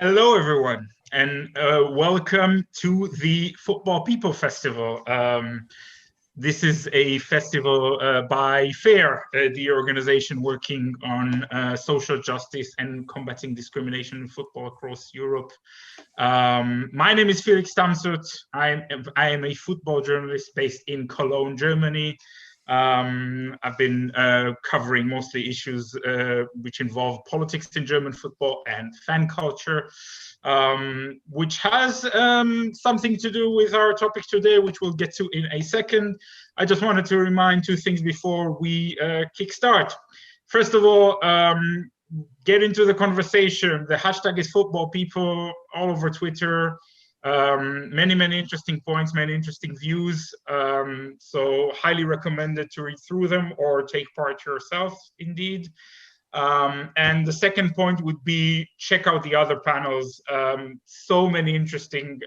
Hello, everyone, and welcome to the Football People Festival. This is a festival by FAIR, the organization working on social justice and combating discrimination in football across Europe. My name is Felix Tamsut. I am a football journalist based in Cologne, Germany. I've been covering mostly issues which involve politics in German football and fan culture, which has something to do with our topic today, which we'll get to in a second. I just wanted to remind two things before we kickstart. First of all, get into the conversation. The hashtag is football people all over Twitter. Many interesting points, many interesting views. So highly recommended to read through them or take part yourself, indeed. And the second point would be check out the other panels. So many interesting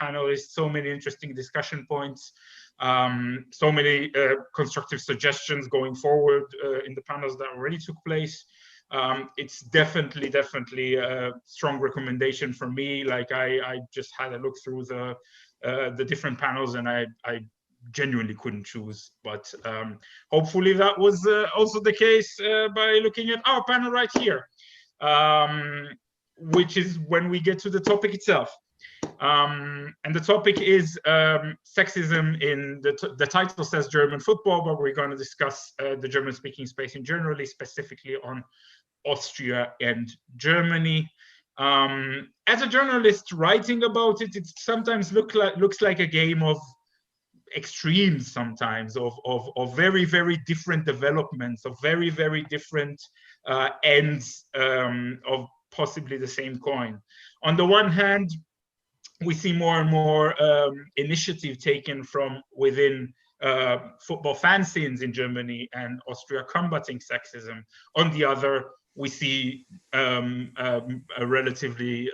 panelists, so many interesting discussion points, so many constructive suggestions going forward in the panels that already took place. It's definitely a strong recommendation for me. Like I just had a look through the different panels, and I genuinely couldn't choose. But hopefully that was also the case by looking at our panel right here, which is when we get to the topic itself. And the topic is sexism in the title says German football, but we're going to discuss the German-speaking space in generally, specifically on Austria and Germany. As a journalist writing about it, it sometimes looks like a game of extremes, sometimes of very different developments, of very different ends of possibly the same coin. On the one hand, we see more and more initiative taken from within football fan scenes in Germany and Austria combating sexism. On the other, we see a relatively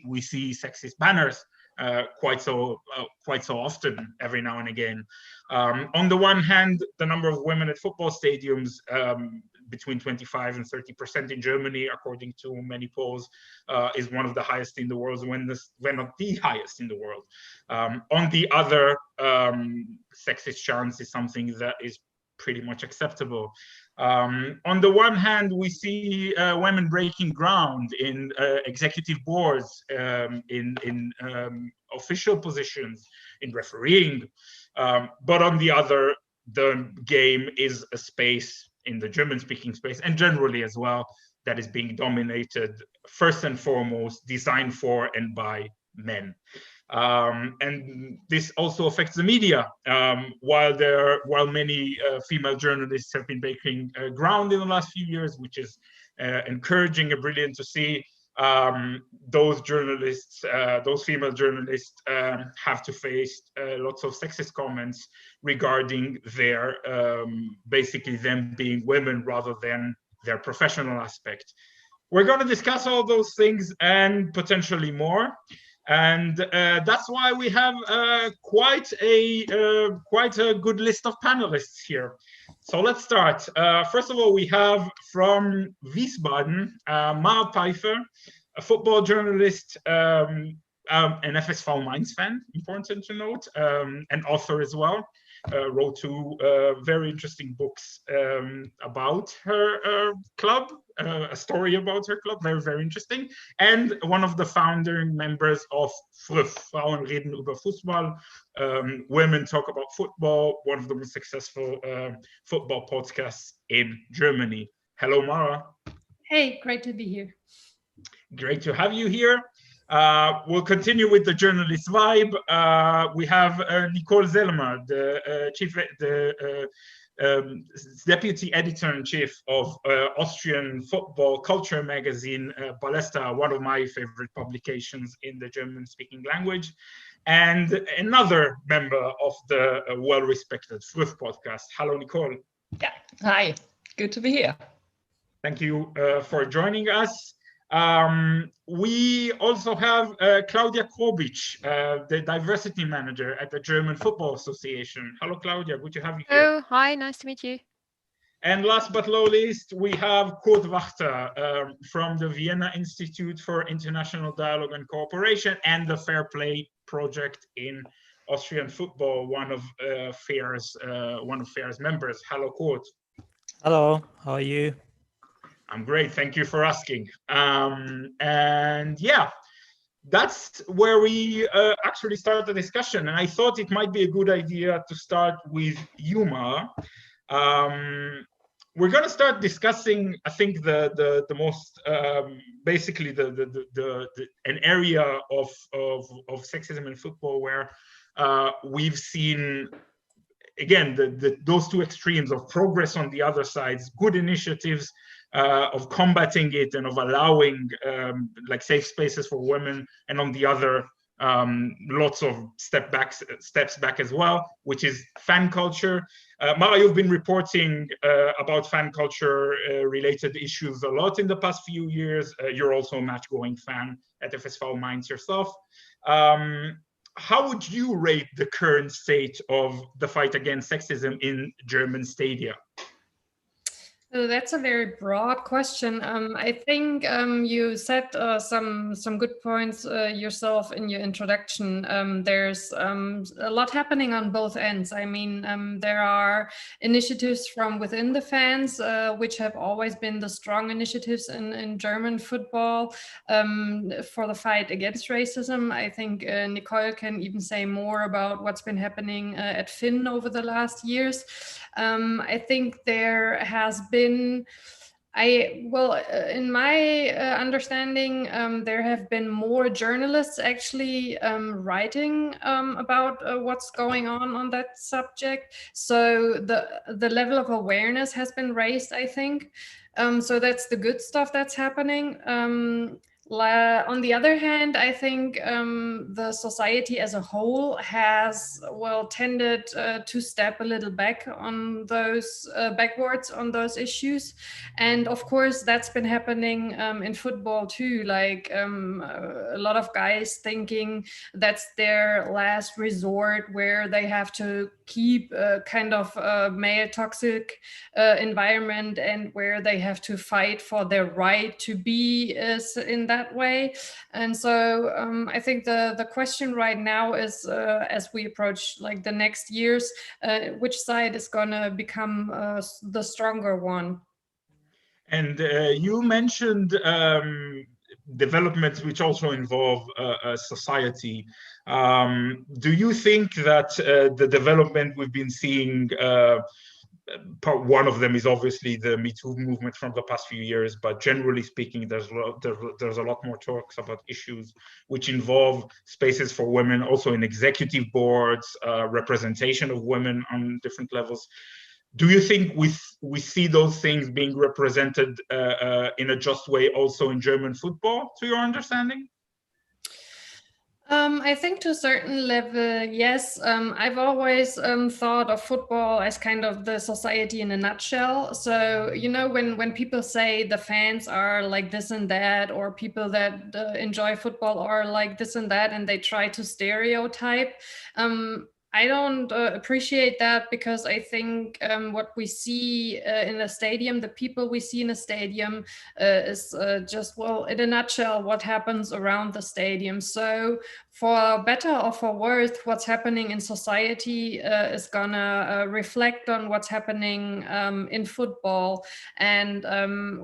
we see sexist banners quite so often, every now and again. On the one hand, the number of women at football stadiums between 25 and 30% in Germany, according to many polls, is one of the highest in the world, when not the highest in the world. On the other, sexist chants is something that is pretty much acceptable. On the one hand, we see women breaking ground in executive boards, in official positions, in refereeing. But on the other, the game is a space in the German-speaking space, and generally as well, that is being dominated first and foremost, designed for and by men. And this also affects the media. While many female journalists have been breaking ground in the last few years, which is encouraging and brilliant to see, those female journalists have to face lots of sexist comments regarding their basically them being women rather than their professional aspect. We're going to discuss all those things and potentially more. And that's why we have quite a good list of panelists here. So let's start. First of all, we have from Wiesbaden, Pfeiffer, a football journalist, an FSV Mainz fan, important to note, an author as well. Wrote two very interesting books about her club, a story about her club, very interesting, and one of the founding members of FRÜF, Frauen reden über Fußball, Women Talk About Football, one of the most successful football podcasts in Germany. Hello, Mara. Hey, great to be here. Great to have you here. We'll continue with the journalist vibe. We have Nicole Selmer, the deputy editor-in-chief of Austrian football culture magazine, Ballesterer, one of my favorite publications in the German-speaking language, and another member of the well-respected FRÜF podcast. Hello, Nicole. Yeah, hi, good to be here. Thank you for joining us. We also have Claudia Krobitzsch, the diversity manager at the German Football Association. Hello, Claudia. Good to have you here. Oh, hi. Nice to meet you. And last but not least, we have Kurt Wachter from the Vienna Institute for International Dialogue and Cooperation and the Fair Play Project in Austrian football, one of FAIR's members. Hello, Kurt. Hello, how are you? I'm great, thank you for asking. And yeah, that's where we actually start the discussion. And I thought it might be a good idea to start with humor. We're going to start discussing, I think, the most basically an area of sexism in football where we've seen, again, those two extremes of progress on the other sides, good initiatives of combating it and of allowing like safe spaces for women, and on the other, lots of steps back as well, which is fan culture. Mara, you've been reporting about fan culture related issues a lot in the past few years. You're also a match-going fan at FSV Mainz yourself. How would you rate the current state of the fight against sexism in German stadia? So that's a very broad question. I think you said some good points yourself in your introduction. There's a lot happening on both ends. I mean, there are initiatives from within the fans, which have always been the strong initiatives in German football for the fight against racism. I think Nicole can even say more about what's been happening at Finn over the last years. I think there has been, in my understanding, there have been more journalists actually writing about what's going on that subject. So the level of awareness has been raised, I think. So that's the good stuff that's happening. On the other hand, I think the society as a whole has, tended to step a little back on those, backwards on those issues. And of course, that's been happening in football too. Like a lot of guys thinking that's their last resort, where they have to keep a kind of male toxic environment, and where they have to fight for their right to be in that way. And so I think the question right now is, as we approach like the next years, which side is going to become the stronger one? And you mentioned developments which also involve society. Do you think that the development we've been seeing, one of them is obviously the Me Too movement from the past few years, but generally speaking, there's a lot more talks about issues which involve spaces for women, also in executive boards, representation of women on different levels. Do you think we see those things being represented in a just way also in German football, to your understanding? I think to a certain level, yes. I've always thought of football as kind of the society in a nutshell. So, you know, when people say the fans are like this and that, or people that enjoy football are like this and that, and they try to stereotype, I don't appreciate that, because I think what we see in a stadium, the people we see in a stadium is just, in a nutshell, what happens around the stadium. So for better or for worse, what's happening in society is gonna reflect on what's happening in football. And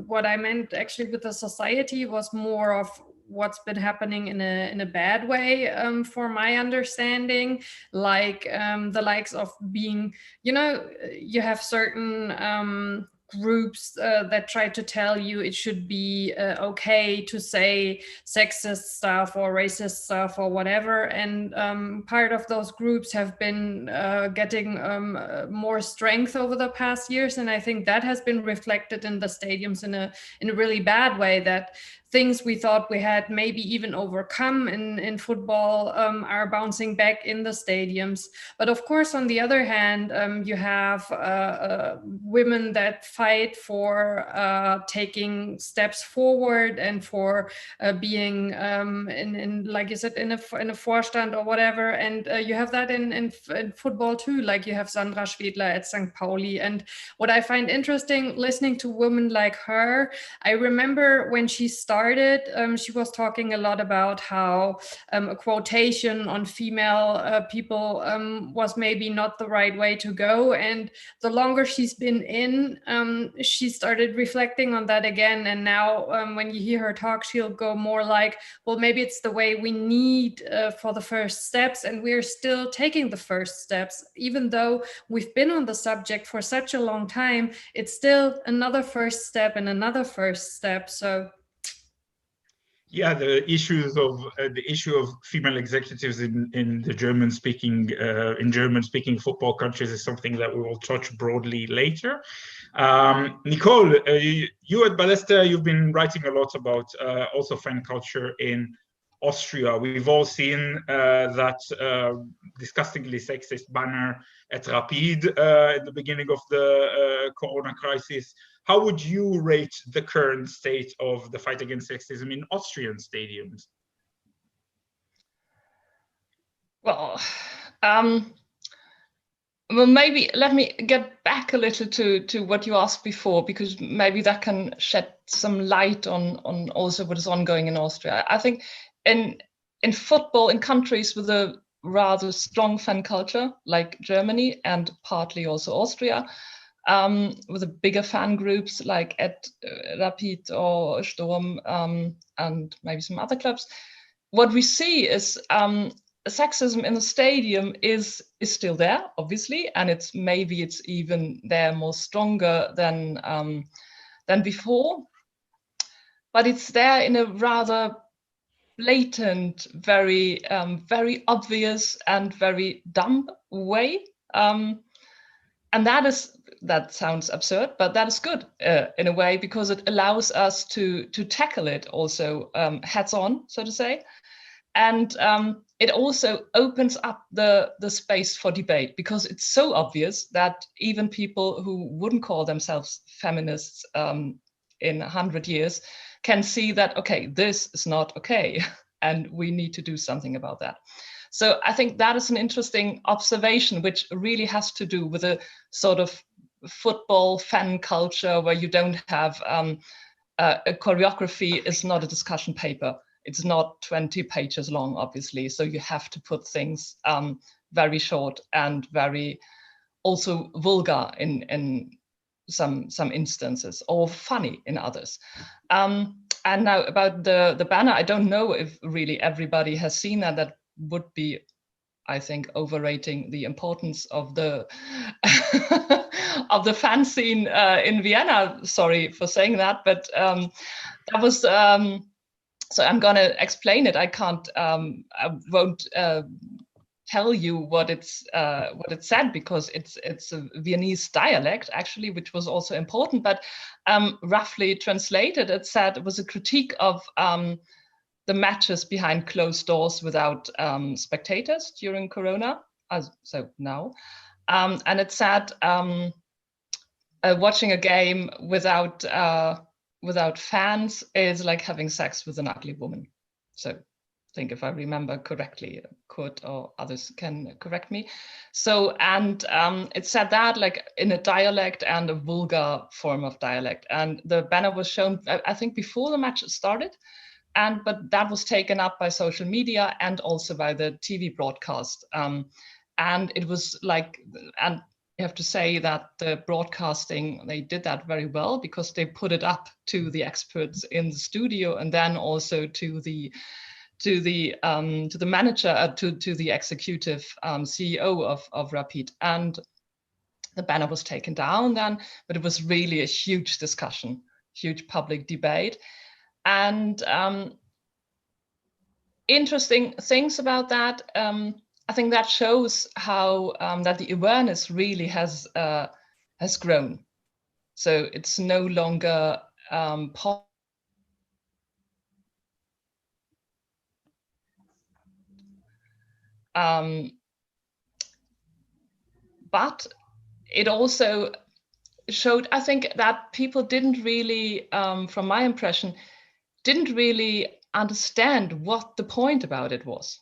what I meant actually with the society was more of what's been happening in a bad way, for my understanding, like the likes of being, you know, you have certain groups that try to tell you it should be okay to say sexist stuff or racist stuff or whatever, and part of those groups have been getting more strength over the past years, and I think that has been reflected in the stadiums in a really bad way, that things we thought we had maybe even overcome in football are bouncing back in the stadiums. But of course, on the other hand, you have women that fight for taking steps forward and for being in like you said in a Vorstand or whatever. And you have that in football too. Like you have Sandra Schwedler at St. Pauli. And what I find interesting listening to women like her, I remember when she started, she was talking a lot about how a quotation on female people was maybe not the right way to go. And the longer she's been in, she started reflecting on that again. And now when you hear her talk, she'll go more like, well, maybe it's the way we need for the first steps. And we're still taking the first steps. Even though we've been on the subject for such a long time, it's still another first step and another first step. So yeah, the issue of female executives in the German-speaking football countries is something that we will touch broadly later. Nicole, you at Ballesterer, you've been writing a lot about also fan culture in Austria. We've all seen that disgustingly sexist banner at Rapid at the beginning of the Corona crisis. How would you rate the current state of the fight against sexism in Austrian stadiums? Well, maybe let me get back a little to what you asked before, because maybe that can shed some light on also what is ongoing in Austria. I think in football, in countries with a rather strong fan culture like Germany and partly also Austria, with the bigger fan groups like at Rapid or Sturm and maybe some other clubs, what we see is sexism in the stadium is still there, obviously, and it's even there more stronger than before, but it's there in a rather blatant, very very obvious and very dumb way, and that sounds absurd, but that is good in a way, because it allows us to tackle it also heads on, so to say. And it also opens up the space for debate, because it's so obvious that even people who wouldn't call themselves feminists in 100 years can see that, okay, this is not okay, and we need to do something about that. So I think that is an interesting observation, which really has to do with a sort of football fan culture where you don't have a choreography is not a discussion paper. It's not 20 pages long, obviously. So you have to put things very short and very also vulgar in some instances, or funny in others. And now about the banner, I don't know if really everybody has seen that. That would be, I think, overrating the importance of the of the fan scene in Vienna. Sorry for saying that, but that was. So I'm gonna explain it. I can't. I won't tell you what it said, because it's a Viennese dialect actually, which was also important. But roughly translated, it said it was a critique of the matches behind closed doors without spectators during Corona. So now, and it said watching a game without fans is like having sex with an ugly woman. So I think if I remember correctly, Kurt or others can correct me. So, and it said that like in a dialect and a vulgar form of dialect. And the banner was shown, I think, before the match started. But that was taken up by social media and also by the TV broadcast. And it was like, and I have to say that the broadcasting, they did that very well, because they put it up to the experts in the studio, and then also to the manager, to the executive CEO of Rapid. And the banner was taken down then, but it was really a huge discussion, huge public debate. And interesting things about that. I think that shows how that the awareness really has grown. So it's no longer But it also showed, I think, that people didn't really, from my impression, didn't really understand what the point about it was.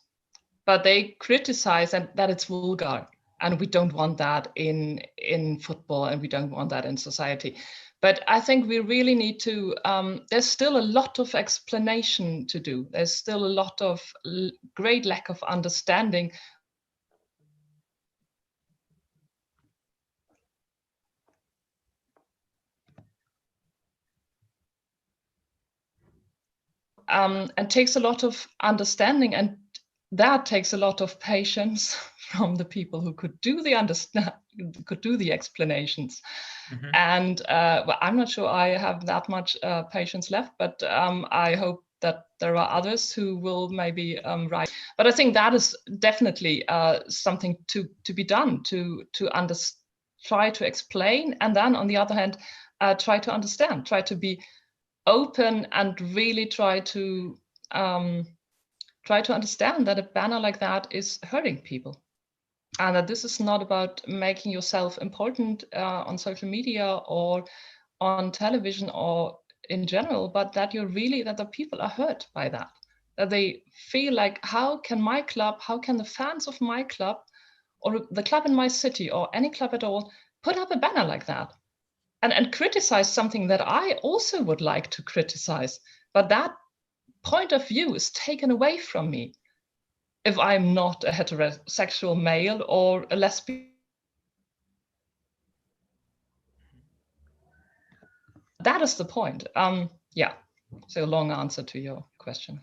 But they criticize that it's vulgar, and we don't want that in football, and we don't want that in society. But I think we really need to, there's still a lot of explanation to do. There's still a lot of great lack of understanding. And takes a lot of understanding, and that takes a lot of patience from the people who could do the explanations. Mm-hmm. And well, I'm not sure I have that much patience left, but I hope that there are others who will maybe write. But I think that is definitely something to be done, to try to explain, and then on the other hand, try to understand, try to be open, and really try to understand that a banner like that is hurting people, and that this is not about making yourself important on social media or on television or in general, but that the people are hurt by that they feel like, how can my club, how can the fans of my club or the club in my city or any club at all put up a banner like that and criticize something that I also would like to criticize, but that point of view is taken away from me if I'm not a heterosexual male or a lesbian. That is the point. Yeah, so long answer to your question.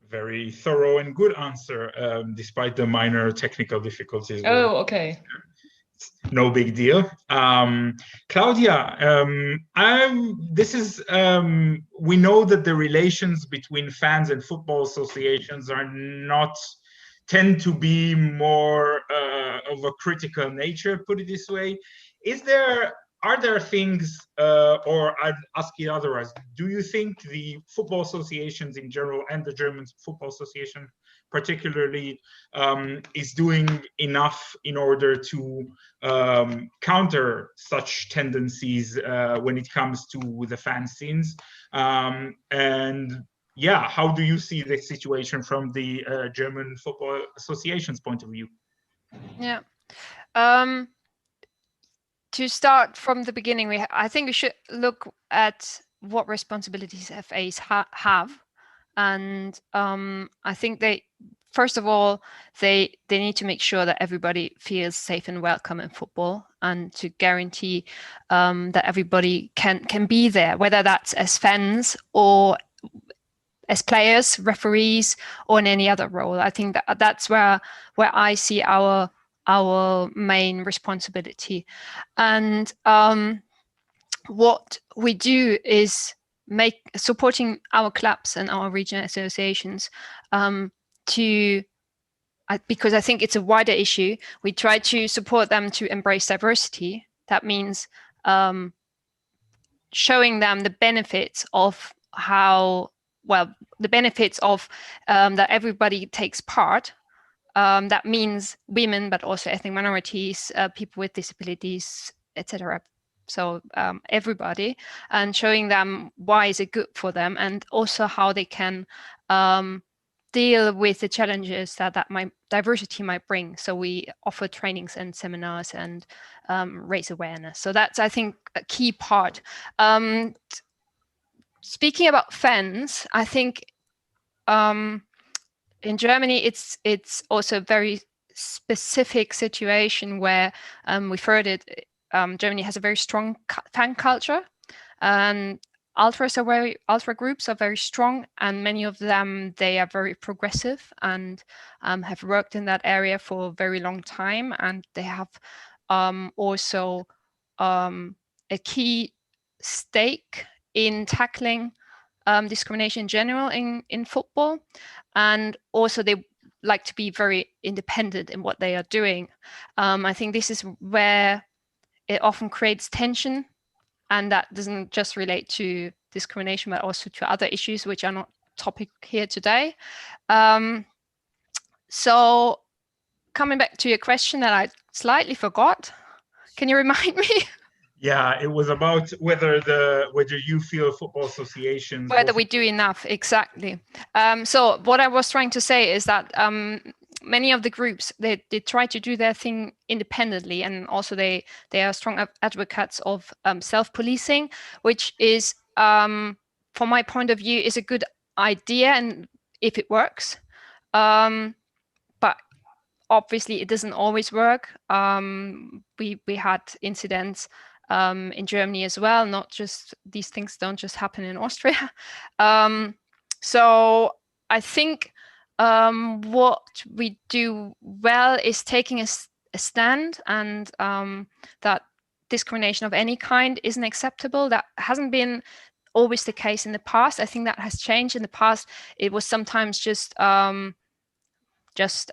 Very thorough and good answer, despite the minor technical difficulties. Oh, okay. No big deal. Claudia, we know that the relations between fans and football associations tend to be more of a critical nature, put it this way. Are there things, or I'd ask you otherwise, do you think the football associations in general and the German Football Association particularly is doing enough in order to counter such tendencies when it comes to the fan scenes? And yeah, how do you see the situation from the German Football Association's point of view? Yeah. To start from the beginning, I think we should look at what responsibilities FAs have. And I think first of all, they need to make sure that everybody feels safe and welcome in football, and to guarantee that everybody can be there, whether that's as fans or as players, referees, or in any other role. I think that's where I see our main responsibility. And what we do is supporting our clubs and our regional associations because I think it's a wider issue. We try to support them to embrace diversity. That means showing them the benefits of that everybody takes part. That means women, but also ethnic minorities, people with disabilities, etc. So everybody, and showing them why is it good for them, and also how they can deal with the challenges that diversity might bring. So we offer trainings and seminars and raise awareness. So that's, I think, a key part. Speaking about fans, I think in Germany, it's also a very specific situation where we've heard it. Germany has a very strong fan culture, and ultra groups are very strong, and many of them, they are very progressive and have worked in that area for a very long time, and they have also a key stake in tackling discrimination in general in football, and also they like to be very independent in what they are doing. I think this is where it often creates tension, and that doesn't just relate to discrimination, but also to other issues which are not topic here today. So coming back to your question that I slightly forgot. Can you remind me? Yeah, it was about whether you feel football associations, whether we do enough, exactly. So what I was trying to say is that many of the groups, they try to do their thing independently, and also they are strong advocates of self-policing, which is, from my point of view, is a good idea, and if it works, but obviously it doesn't always work. We had incidents in Germany as well. Not just, these things don't just happen in Austria. So I think what we do well is taking a stand, and that discrimination of any kind isn't acceptable. That hasn't been always the case in the past. I think that has changed. In the past, it was sometimes just I'm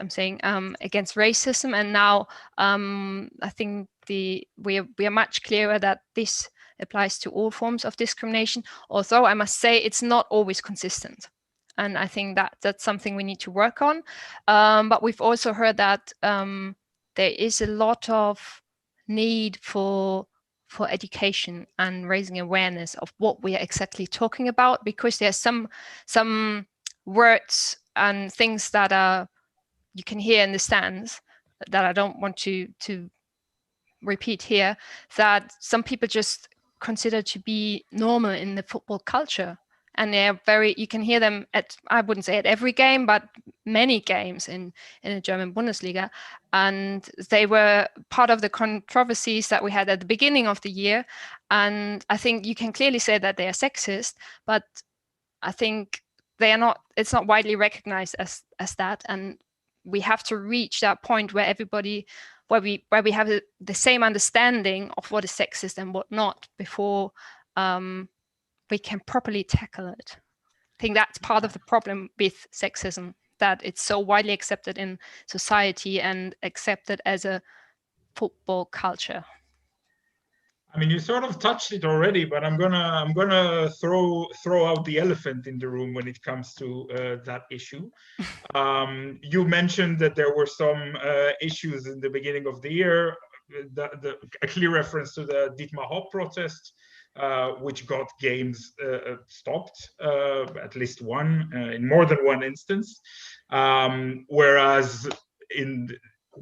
saying against racism, and now I think we are much clearer that this applies to all forms of discrimination, although I must say it's not always consistent, and I think that that's something we need to work on. But we've also heard that there is a lot of need for education and raising awareness of what we are exactly talking about, because there's some words and things that are you can hear in the stands that I don't want to repeat here, that some people just consider to be normal in the football culture. And they're you can hear them at, I wouldn't say at every game, but many games in the German Bundesliga. And they were part of the controversies that we had at the beginning of the year. And I think you can clearly say that they are sexist, but I think they are not, it's not widely recognized as that. And we have to reach that point where everybody, where we have the same understanding of what is sexist and what not, before we can properly tackle it. I think that's part of the problem with sexism, that it's so widely accepted in society and accepted as a football culture. I mean, you sort of touched it already, but I'm gonna throw out the elephant in the room when it comes to that issue. You mentioned that there were some issues in the beginning of the year. A clear reference to the Dietmar Hopp protest, which got games stopped, at least one, in more than one instance. Whereas in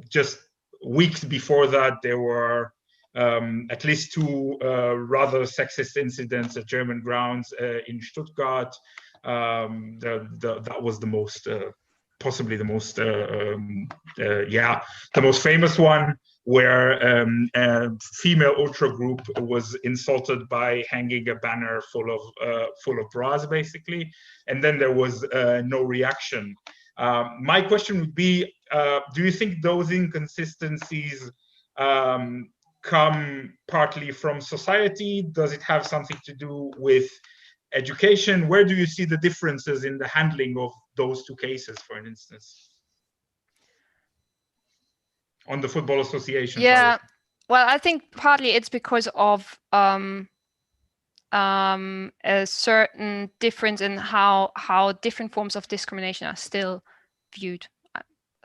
just weeks before that, there were at least two rather sexist incidents at German grounds in Stuttgart. That was the most, possibly the most, the most famous one, where a female ultra group was insulted by hanging a banner full of bras, basically, and then there was no reaction. My question would be, do you think those inconsistencies come partly from society? Does it have something to do with education? Where do you see the differences in the handling of those two cases, for instance, on the Football Association? Yeah, side? well, I think partly it's because of a certain difference in how different forms of discrimination are still viewed.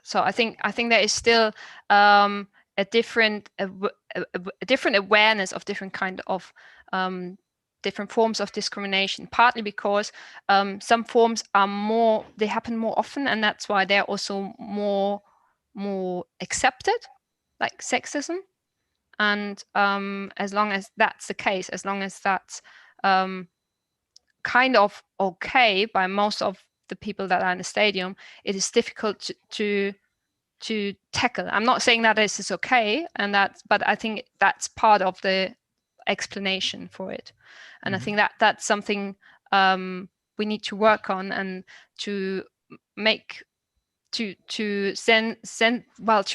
So I think there is still a different awareness of different kind of different forms of discrimination, partly because some forms are they happen more often, and that's why they're also more accepted, like sexism. And as long as that's the case, as long as that's kind of okay by most of the people that are in the stadium, it is difficult to tackle. I'm not saying that this is okay, but I think that's part of the explanation for it. And I think that's something we need to work on, and to make to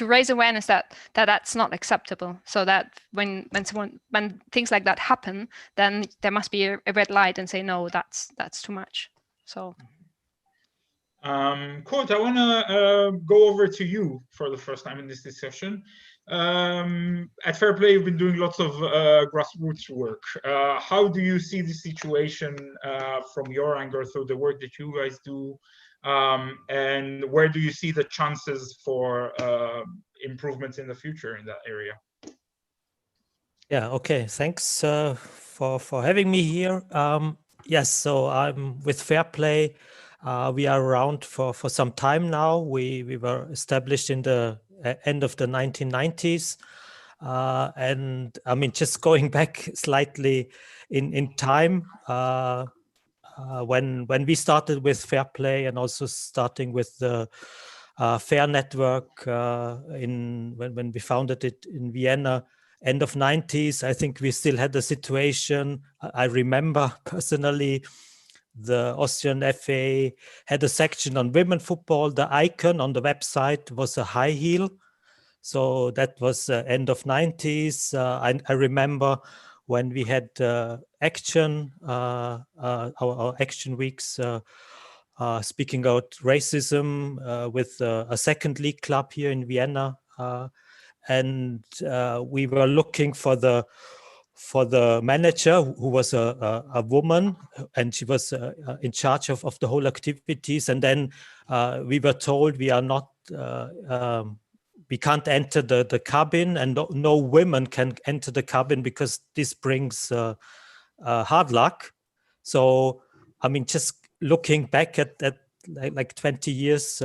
raise awareness that that's not acceptable, so that when things like that happen, then there must be a red light and say, no, that's too much. So Kurt, I want to go over to you for the first time in this discussion. At Fair Play, you've been doing lots of grassroots work. How do you see the situation from your angle, so the work that you guys do, and where do you see the chances for improvements in the future in that area? Yeah, okay. Thanks for having me here. Yes, so I'm with Fair Play. We are around for some time now. We were established in the end of the 1990s. And I mean, just going back slightly in time, when we started with Fair Play and also starting with the Fair Network when we founded it in Vienna, end of 90s, I think we still had a situation. I remember personally the Austrian FA had a section on women football. The icon on the website was a high heel. So that was end of 90s. I remember when we had action, our action weeks, speaking about racism with a second league club here in Vienna. And we were looking for the manager, who was a woman, and she was in charge of the whole activities. And then we were told we are not, we can't enter the cabin, and no women can enter the cabin because this brings hard luck. So, I mean, just looking back at like 20 years,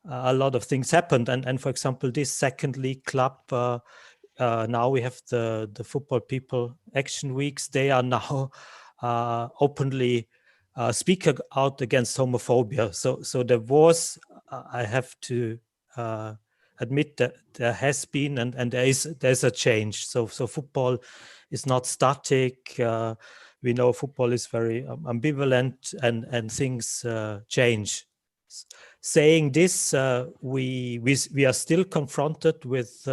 a lot of things happened. And for example, this second league club, now we have the Football People Action Weeks. They are now openly speak out against homophobia. So there was, I have to admit that there has been and there's a change. So football is not static. We know football is very ambivalent, and things change. Saying this, we are still confronted with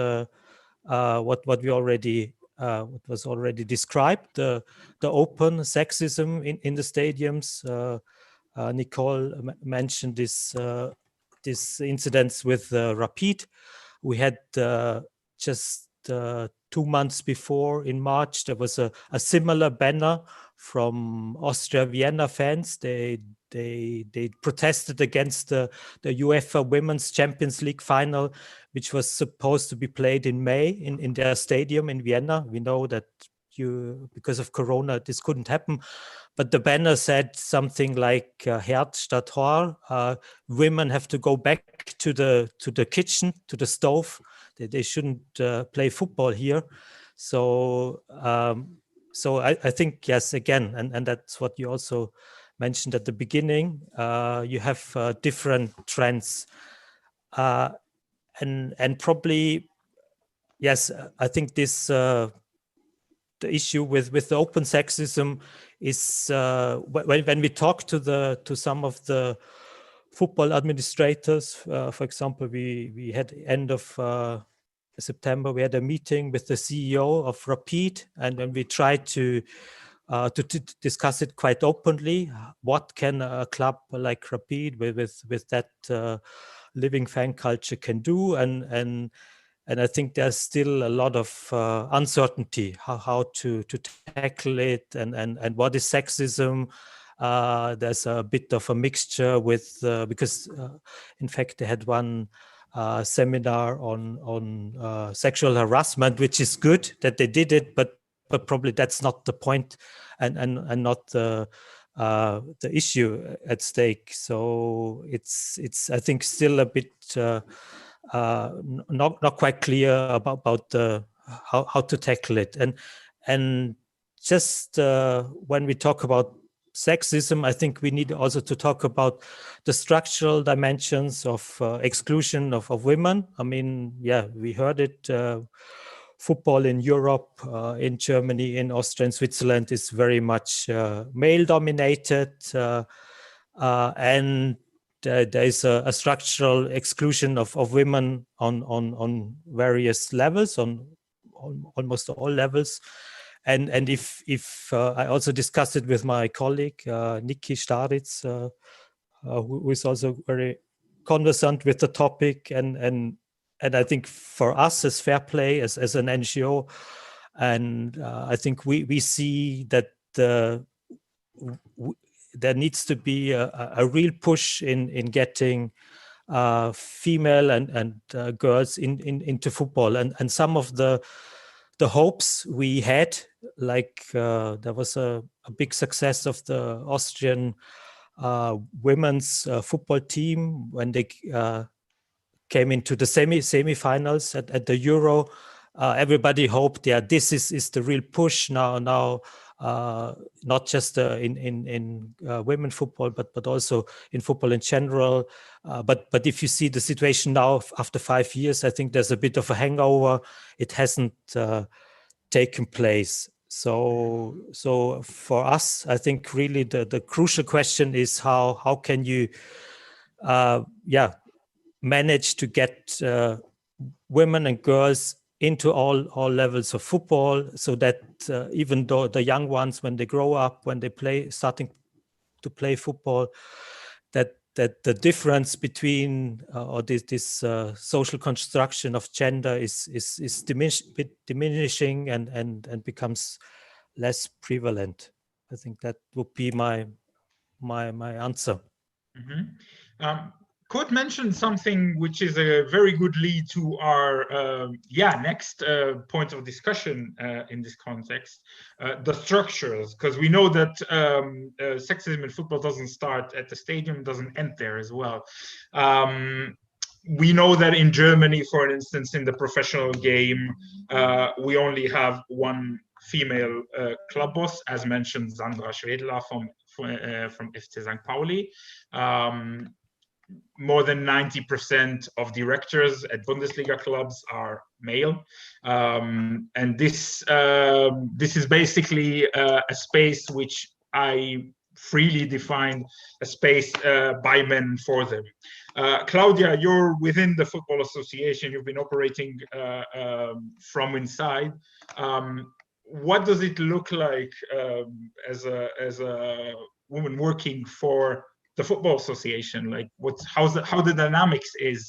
what we already what was already described, the open sexism in the stadiums. Nicole mentioned this incidents with Rapid. We had just 2 months before, in March, there was a similar banner from Austria Vienna fans. They protested against the UEFA Women's Champions League final, which was supposed to be played in May in their stadium in Vienna. We know that because of Corona, this couldn't happen. But the banner said something like Herd statt Hor. Women have to go back to the kitchen, to the stove. They shouldn't play football here. So I think, yes, again, and that's what you also mentioned at the beginning. You have different trends, and probably, yes, I think this the issue with the open sexism is when we talk to some of the football administrators. For example, we had end of September, we had a meeting with the CEO of Rapid, and when we tried to discuss it quite openly, what can a club like Rapid with that living fan culture can do, and I think there's still a lot of uncertainty how to tackle it, and what is sexism. There's a bit of a mixture with because in fact they had one seminar on sexual harassment, which is good that they did it, but probably that's not the point, and not the issue at stake. So it's I think still a bit not quite clear about how to tackle it, and just when we talk about sexism, I think we need also to talk about the structural dimensions of exclusion of women. I mean, yeah, we heard it. Football in Europe, in Germany, in Austria, and Switzerland is very much male-dominated, and there is a structural exclusion of women on various levels, on almost all levels. And if I also discussed it with my colleague Niki Staritz, who is also very conversant with the topic, and I think for us as Fair Play, as an NGO, and I think we see that there needs to be a real push in getting female and girls into football, and some of the hopes we had, like there was a big success of the Austrian women's football team when they came into the semi-finals at the Euro. Everybody hoped, yeah, this is the real push now. Not just in women football, but also in football in general. But if you see the situation now after 5 years, I think there's a bit of a hangover. It hasn't taken place. So for us, I think really the crucial question is how can you manage to get women and girls into all levels of football, so that even though the young ones, when they grow up, when they starting to play football, that the difference between or this social construction of gender is diminishing and becomes less prevalent. I think that would be my answer. Mm-hmm. Kurt mentioned something which is a very good lead to our next point of discussion in this context, the structures, because we know that sexism in football doesn't start at the stadium, doesn't end there as well. We know that in Germany, for instance, in the professional game, we only have one female club boss, as mentioned, Sandra Schwedler from FC St. Pauli. More than 90% of directors at Bundesliga clubs are male, and this is basically a space which I freely define a space by men for them. Claudia, you're within the Football Association. You've been operating from inside. What does it look like as a woman working for the Football Association? Like, how the dynamics is?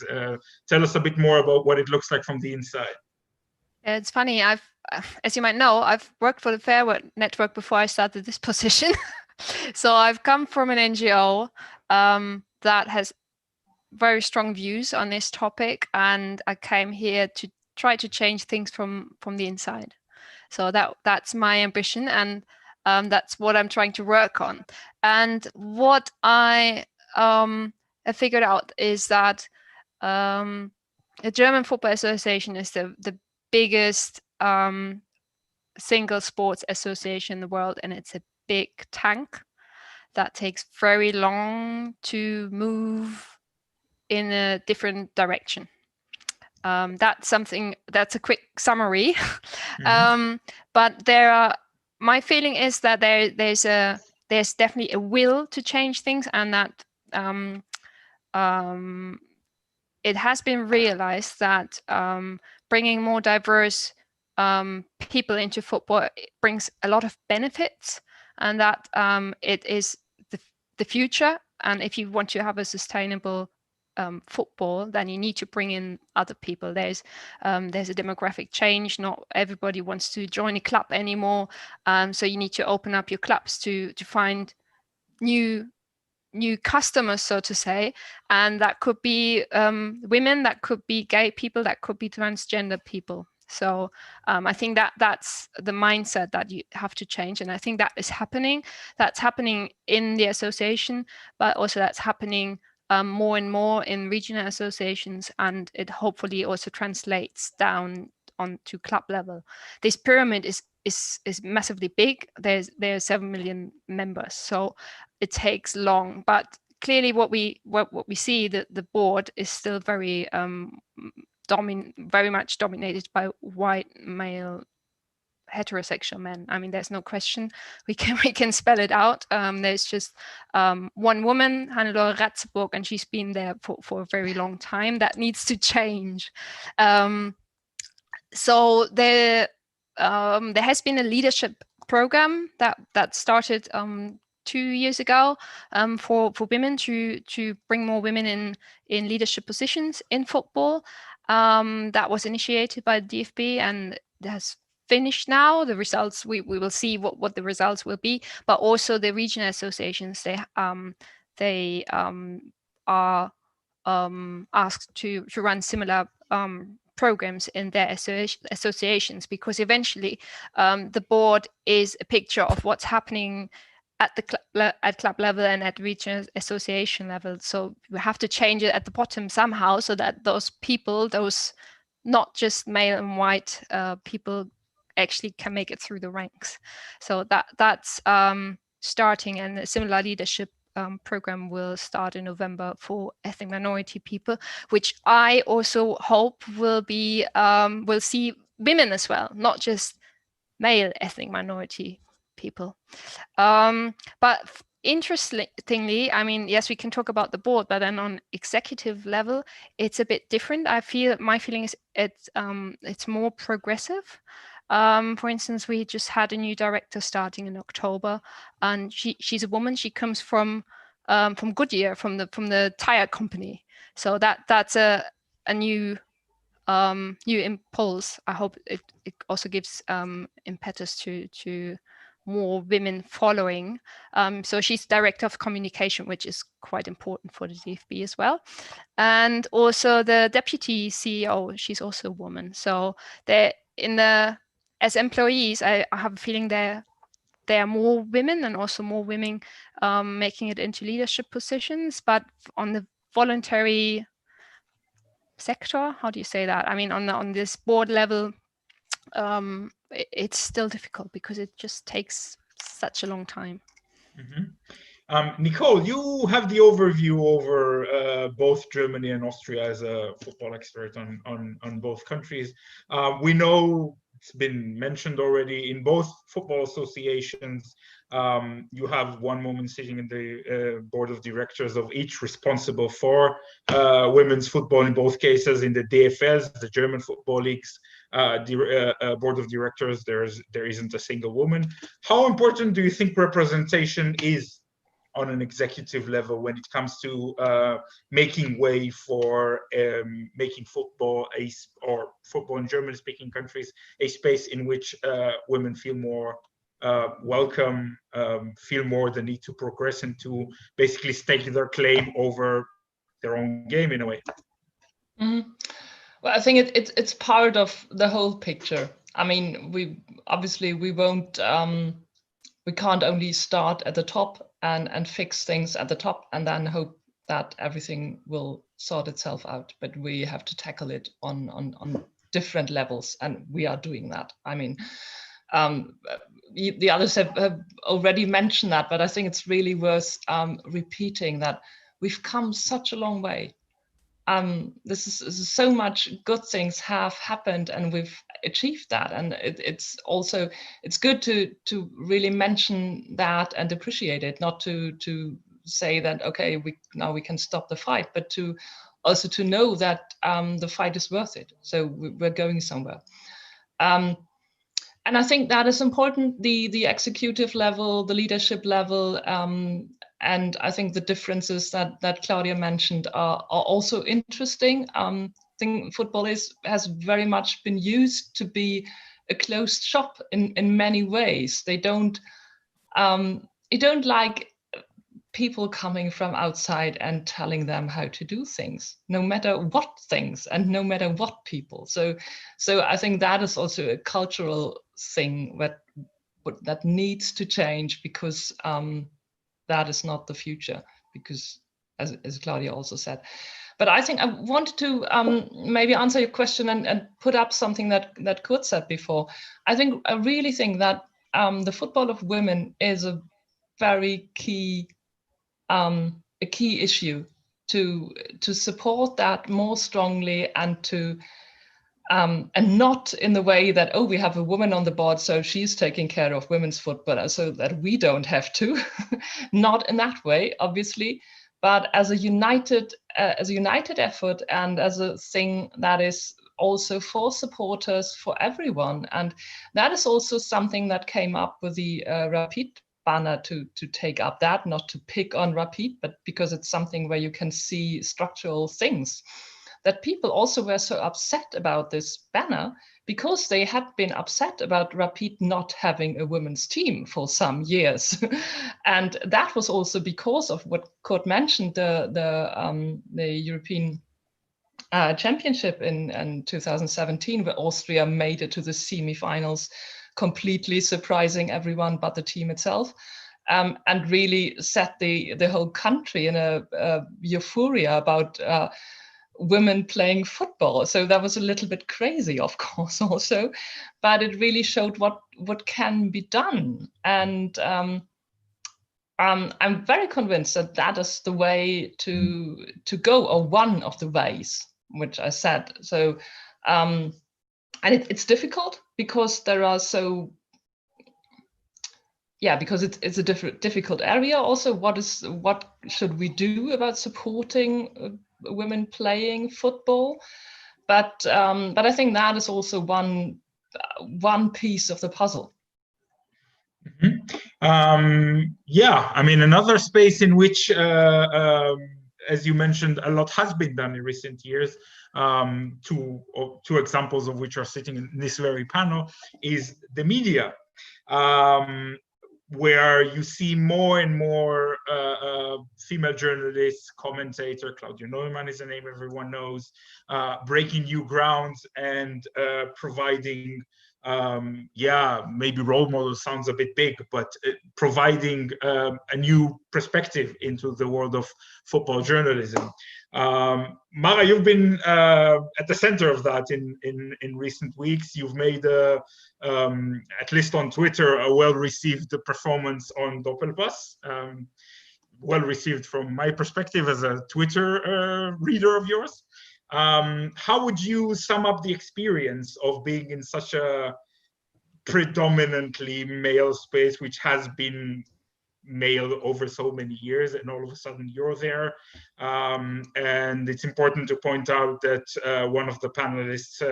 Tell us a bit more about what it looks like from the inside. It's funny. As you might know, I've worked for the Fair Network before I started this position. So I've come from an NGO that has very strong views on this topic, and I came here to try to change things from the inside. So that's my ambition, and that's what I'm trying to work on. And what I figured out is that the German Football Association is the biggest single sports association in the world, and it's a big tank that takes very long to move in a different direction. That's a quick summary. Mm-hmm. But my feeling is that there's definitely a will to change things, and that it has been realized that bringing more diverse people into football brings a lot of benefits, and that it is the future. And if you want to have a sustainable football, then you need to bring in other people. There's a demographic change. Not everybody wants to join a club anymore, so you need to open up your clubs to find new customers, so to say. And that could be women, that could be gay people, that could be transgender people. So I think that's the mindset that you have to change, and I think that is happening. That's happening in the association, but also that's happening more and more in regional associations, and it hopefully also translates down onto club level. This pyramid is massively big. There are 7 million members, so it takes long. But clearly, what we see, the board is still very very much dominated by white male heterosexual men. I mean, there's no question. We can spell it out. There's just one woman, Hannelore Ratzeburg, and she's been there for a very long time. That needs to change. So there has been a leadership program that started 2 years ago for women to bring more women in leadership positions in football. that was initiated by the DFB and has finished now. The results, we will see what the results will be, but also the regional associations, they are asked to run similar programs in their associations, because eventually the board is a picture of what's happening at the at club level and at regional association level. So we have to change it at the bottom somehow, so that those people, those not just male and white people, actually can make it through the ranks. So that's starting, and a similar leadership program will start in November for ethnic minority people, which I also hope will be will see women as well, not just male ethnic minority people. But interestingly, I mean, yes, we can talk about the board, but then on executive level, it's a bit different. My feeling is it's more progressive. For instance, we just had a new director starting in October, and she's a woman. She comes from Goodyear, from the tire company. So that's a new new impulse. I hope it also gives impetus to more women following. So she's director of communication, which is quite important for the DFB as well. And also the deputy CEO, she's also a woman. So they're as employees, I have a feeling there are more women, and also more women making it into leadership positions. But on the voluntary sector, how do you say that? I mean, on this board level, it's still difficult because it just takes such a long time. Mm-hmm. Nicole, you have the overview over both Germany and Austria as a football expert on both countries. We know it's been mentioned already, in both football associations, you have one woman sitting in the board of directors of each, responsible for women's football in both cases. In the DFLs, the German football leagues, board of directors, there isn't a single woman. How important do you think representation is on an executive level when it comes to making way for making football or football in German-speaking countries a space in which women feel more welcome, feel more the need to progress and to basically stake their claim over their own game in a way? Mm-hmm. Well, I think it's part of the whole picture. I mean, we won't, we can't only start at the top and fix things at the top and then hope that everything will sort itself out. But we have to tackle it on different levels, and we are doing that. I mean, the others have already mentioned that, but I think it's really worth repeating that we've come such a long way. This is so much good things have happened, and we've achieved that, and it's good to really mention that and appreciate it, not to say that okay, now we can stop the fight, but to also to know that the fight is worth it. So we're going somewhere, and I think that is important. The executive level, the leadership level. And I think the differences that Claudia mentioned are also interesting. I think football has very much been used to be a closed shop in many ways. They don't like people coming from outside and telling them how to do things, no matter what things and no matter what people. So I think that is also a cultural thing that needs to change, because that is not the future, because as Claudia also said. But I think I wanted to maybe answer your question and put up something that Kurt said before. I really think that the football of women is a very key issue to support that more strongly, and to and not in the way that, oh, we have a woman on the board, so she's taking care of women's football, so that we don't have to. Not in that way, obviously, but as a united effort, and as a thing that is also for supporters, for everyone. And that is also something that came up with the Rapid banner, to take up that, not to pick on Rapid, but because it's something where you can see structural things that people also were so upset about this banner because they had been upset about Rapid not having a women's team for some years. And that was also because of what Kurt mentioned, the European Championship in 2017, where Austria made it to the semi-finals, completely surprising everyone but the team itself, and really set the whole country in a euphoria about women playing football. So that was a little bit crazy, of course, also, but it really showed what can be done. And I'm very convinced that that is the way to go, or one of the ways, which I said. So, and it's difficult because there are because it's a difficult area. Also, what should we do about supporting women playing football? But I think that is also one piece of the puzzle. Yeah, I mean, another space in which, as you mentioned, a lot has been done in recent years, two examples of which are sitting in this very panel, is the media, where you see more and more female journalists, commentator, Claudia Neumann is a name everyone knows, breaking new grounds and providing, maybe role model sounds a bit big, but providing a new perspective into the world of football journalism. Mara, you've been at the center of that in recent weeks. You've made, at least on Twitter, a well-received performance on Doppelpass. Well-received from my perspective as a Twitter reader of yours. How would you sum up the experience of being in such a predominantly male space, which has been male over so many years, and all of a sudden you're there? And it's important to point out that one of the panelists,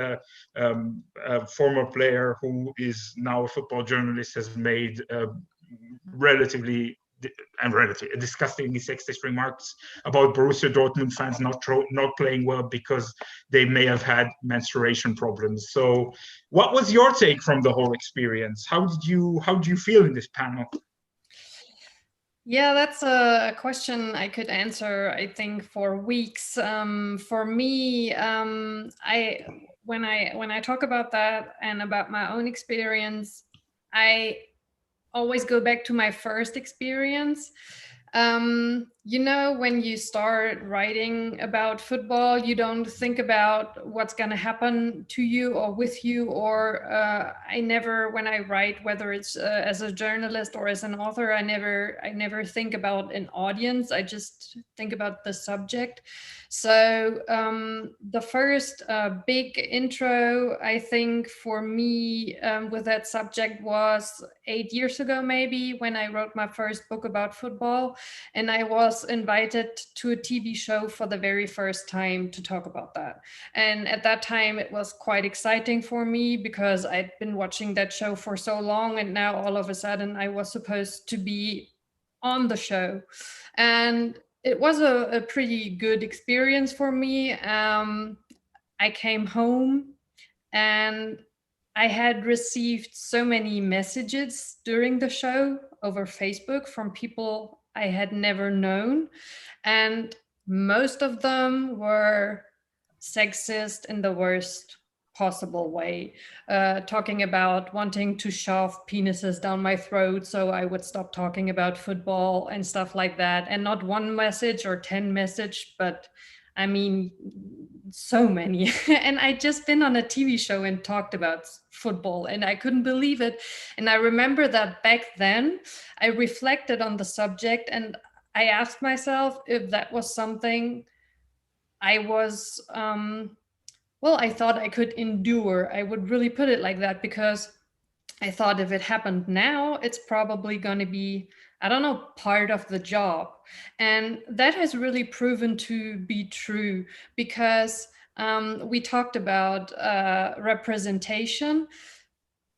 a former player who is now a football journalist, has made disgustingly sexist remarks about Borussia Dortmund fans not playing well because they may have had menstruation problems. So what was your take from the whole experience? How did you feel in this panel? Yeah, that's a question I could answer, I think, for weeks. For me, when I talk about that and about my own experience, I always go back to my first experience. When you start writing about football, you don't think about what's going to happen to you or with you, or when I write, whether it's as a journalist or as an author, I never think about an audience. I just think about the subject. So the first big intro, I think, for me with that subject was 8 years ago, maybe, when I wrote my first book about football. And I was invited to a TV show for the very first time to talk about that. And at that time, it was quite exciting for me because I'd been watching that show for so long. And now all of a sudden, I was supposed to be on the show. And it was a pretty good experience for me. I came home and I had received so many messages during the show over Facebook from people I had never known. And most of them were sexist in the worst possible way, talking about wanting to shove penises down my throat so I would stop talking about football and stuff like that. And not one message or 10 messages, but I mean, so many. And I'd just been on a TV show and talked about football, and I couldn't believe it. And I remember that back then I reflected on the subject and I asked myself if that was something I was, I thought I could endure. I would really put it like that, because I thought if it happened now, it's probably going to be, I don't know, part of the job. And that has really proven to be true, because we talked about representation.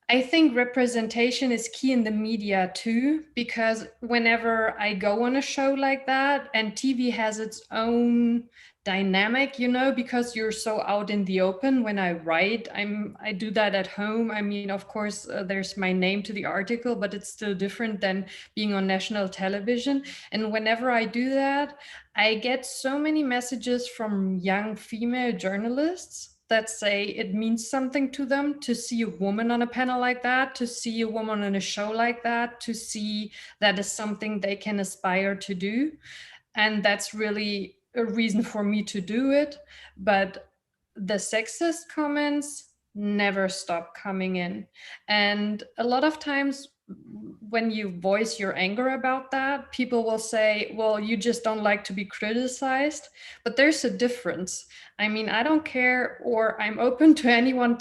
I think representation is key in the media too, because whenever I go on a show like that, and TV has its own dynamic, you know, because you're so out in the open. When I write, I do that at home. I mean, of course, there's my name to the article, but it's still different than being on national television. And whenever I do that, I get so many messages from young female journalists that say it means something to them to see a woman on a panel like that, to see a woman on a show like that, to see that is something they can aspire to do. And that's really a reason for me to do it. But the sexist comments never stop coming in. And a lot of times when you voice your anger about that, people will say, well, you just don't like to be criticized. But there's a difference. I mean, I don't care, or I'm open to anyone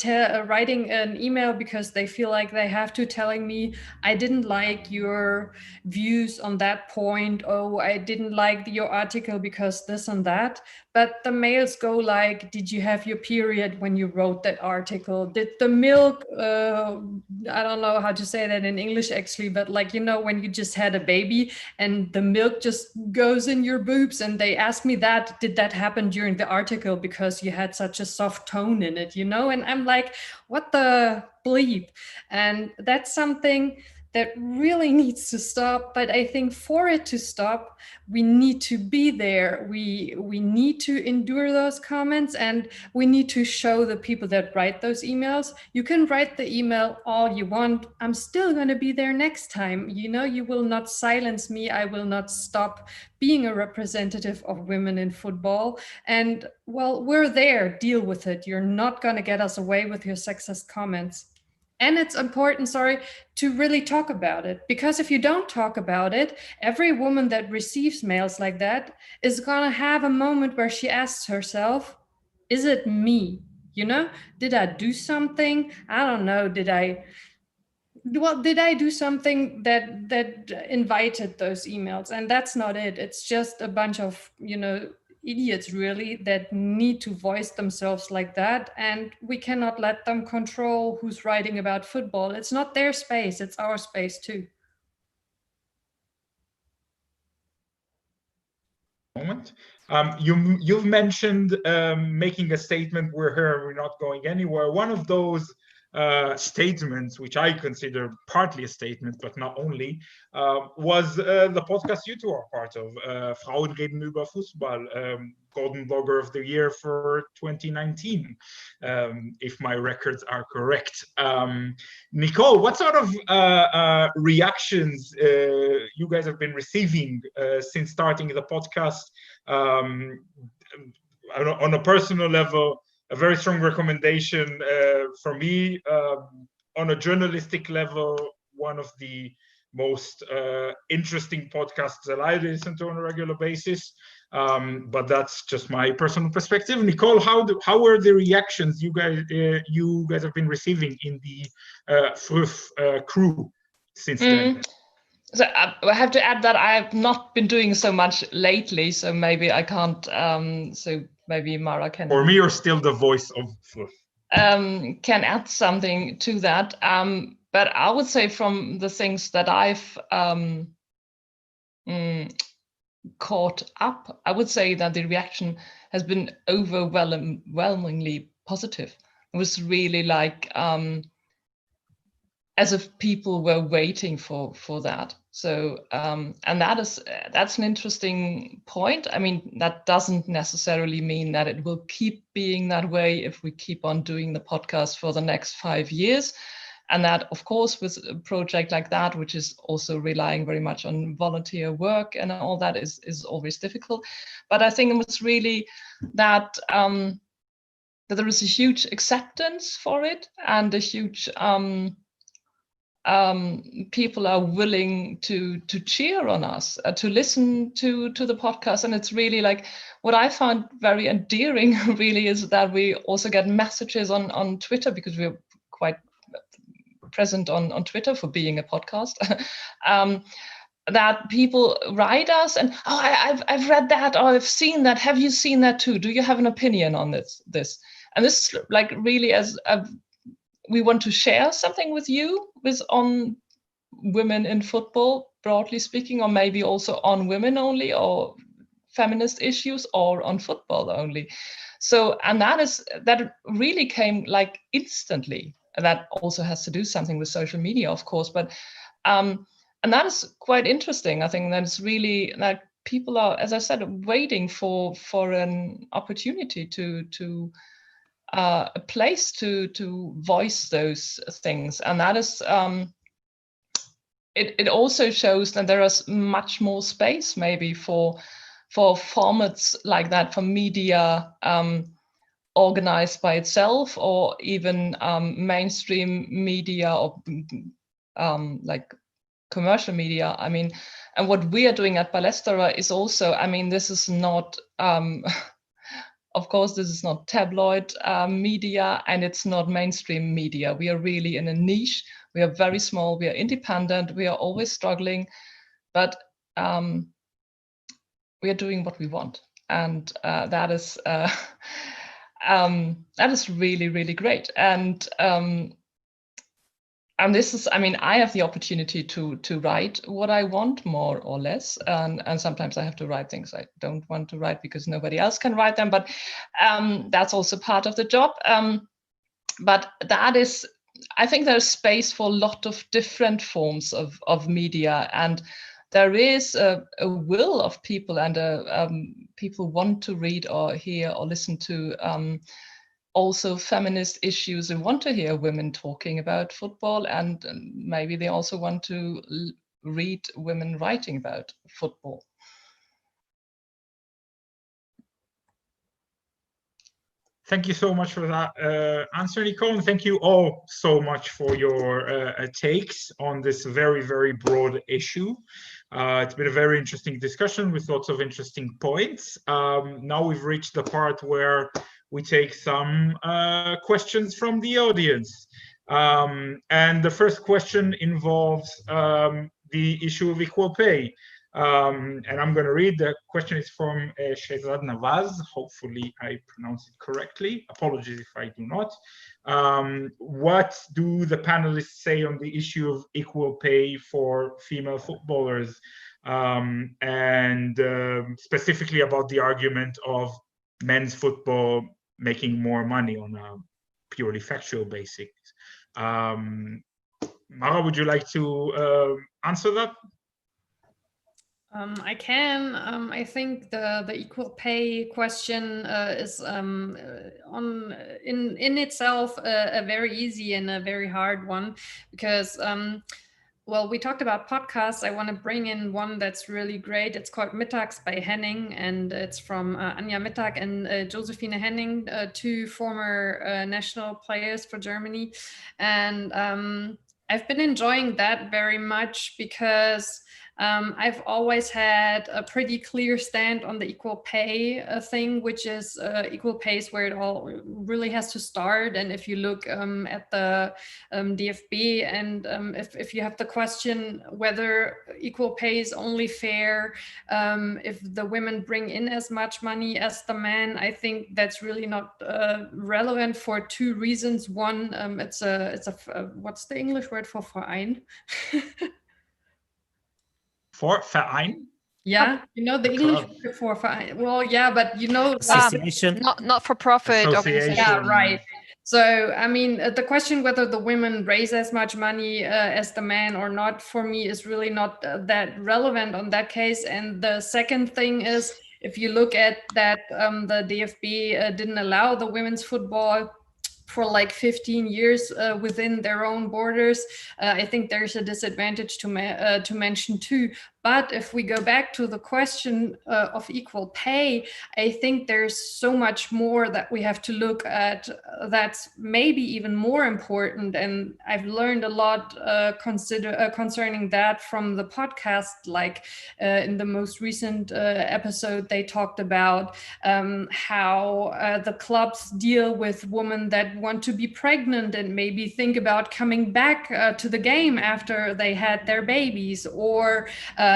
writing an email because they feel like they have to, telling me, I didn't like your views on that point. Oh, I didn't like your article because this and that. But the mails go like, did you have your period when you wrote that article? Did the milk, I don't know how to say that in English actually, but like, you know, when you just had a baby and the milk just goes in your boobs, and they ask me that, did that happen during the article because you had such a soft tone in it, you know? And I'm like, what the bleep? And that's something that really needs to stop. But I think for it to stop, we need to be there. We need to endure those comments, and we need to show the people that write those emails, you can write the email all you want. I'm still going to be there next time. You know, you will not silence me. I will not stop being a representative of women in football. And well, we're there, deal with it. You're not going to get us away with your sexist comments. And it's important, to really talk about it. Because if you don't talk about it, every woman that receives mails like that is gonna have a moment where she asks herself, is it me? You know, did I do something? I don't know, did I do something that invited those emails? And that's not it. It's just a bunch of, you know, idiots really that need to voice themselves like that, and we cannot let them control who's writing about football. It's not their space, it's our space too. Moment. You've mentioned making a statement, we're here, we're not going anywhere. One of those statements, which I consider partly a statement, but not only, was the podcast you two are part of, Frauen reden über Fußball, Golden Blogger of the Year for 2019, if my records are correct. Nicole, what sort of reactions you guys have been receiving since starting the podcast? On a personal level, a very strong recommendation for me. On a journalistic level, one of the most interesting podcasts that I listen to on a regular basis. But that's just my personal perspective. Nicole, how were the reactions you guys have been receiving in the crew since then? So I have to add that I have not been doing so much lately, so maybe I can't. So maybe Mara can. For me, you're still the voice of Fluff. Can add something to that. But I would say from the things that I've caught up, I would say that the reaction has been overwhelmingly positive. It was really like as if people were waiting for that. So and that's an interesting point. I mean, that doesn't necessarily mean that it will keep being that way if we keep on doing the podcast for the next 5 years. And that, of course, with a project like that, which is also relying very much on volunteer work and all that, is always difficult. But I think it was really that that there is a huge acceptance for it, and a huge people are willing to cheer on us, to listen to the podcast. And it's really like, what I found very endearing really is that we also get messages on Twitter, because we're quite present on Twitter for being a podcast, that people write us and, I've read that, or I've seen that, have you seen that too, do you have an opinion on this? And this like really as we want to share something with you on women in football, broadly speaking, or maybe also on women only, or feminist issues or on football only. So, and that really came like instantly. That also has to do something with social media, of course, but and that is quite interesting. I think that it's really like people are, as I said, waiting for an opportunity to a place to voice those things, and that is it also shows that there is much more space maybe for formats like that, for media organized by itself, or even mainstream media, or like commercial media. I mean, and what we are doing at Ballesterer is also, I mean, this is not of course, this is not tabloid media, and it's not mainstream media. We are really in a niche. We are very small. We are independent. We are always struggling, but we are doing what we want, and that is really, really great. And this is, I mean, I have the opportunity to write what I want, more or less, and sometimes I have to write things I don't want to write because nobody else can write them, but that's also part of the job. But that is, I think there's space for a lot of different forms of media, and there is a will of people, and people want to read or hear or listen to also feminist issues, and want to hear women talking about football, and maybe they also want to read women writing about football. Thank you so much for that answer, Nicole, and thank you all so much for your takes on this very, very broad issue. It's been a very interesting discussion with lots of interesting points. Now we've reached the part where we take some questions from the audience. And the first question involves the issue of equal pay. And I'm going to read. The question is from Shehzad Nawaz. Hopefully I pronounce it correctly. Apologies if I do not. What do the panelists say on the issue of equal pay for female footballers? And specifically about the argument of men's football making more money on a purely factual basis. Mara, would you like to answer that? I can. I think the equal pay question is in itself a very easy and a very hard one, because well, we talked about podcasts. I want to bring in one that's really great. It's called Mittags by Henning, and it's from Anja Mittag and Josephine Henning, two former national players for Germany. And I've been enjoying that very much because I've always had a pretty clear stand on the equal pay thing, which is equal pay is where it all really has to start. And if you look at the DFB, and if you have the question whether equal pay is only fair if the women bring in as much money as the men, I think that's really not relevant for two reasons. One, it's a what's the English word for Verein? For Verein? Yeah, you know the English word for Verein. Well, yeah, but you know, association, not for profit organization. Yeah, right. So, I mean, the question whether the women raise as much money as the men or not, for me, is really not that relevant on that case. And the second thing is, if you look at that, the DFB didn't allow the women's football for like 15 years within their own borders. I think there's a disadvantage to mention too. But if we go back to the question of equal pay, I think there's so much more that we have to look at that's maybe even more important. And I've learned a lot concerning that from the podcast. Like in the most recent episode, they talked about how the clubs deal with women that want to be pregnant and maybe think about coming back to the game after they had their babies, or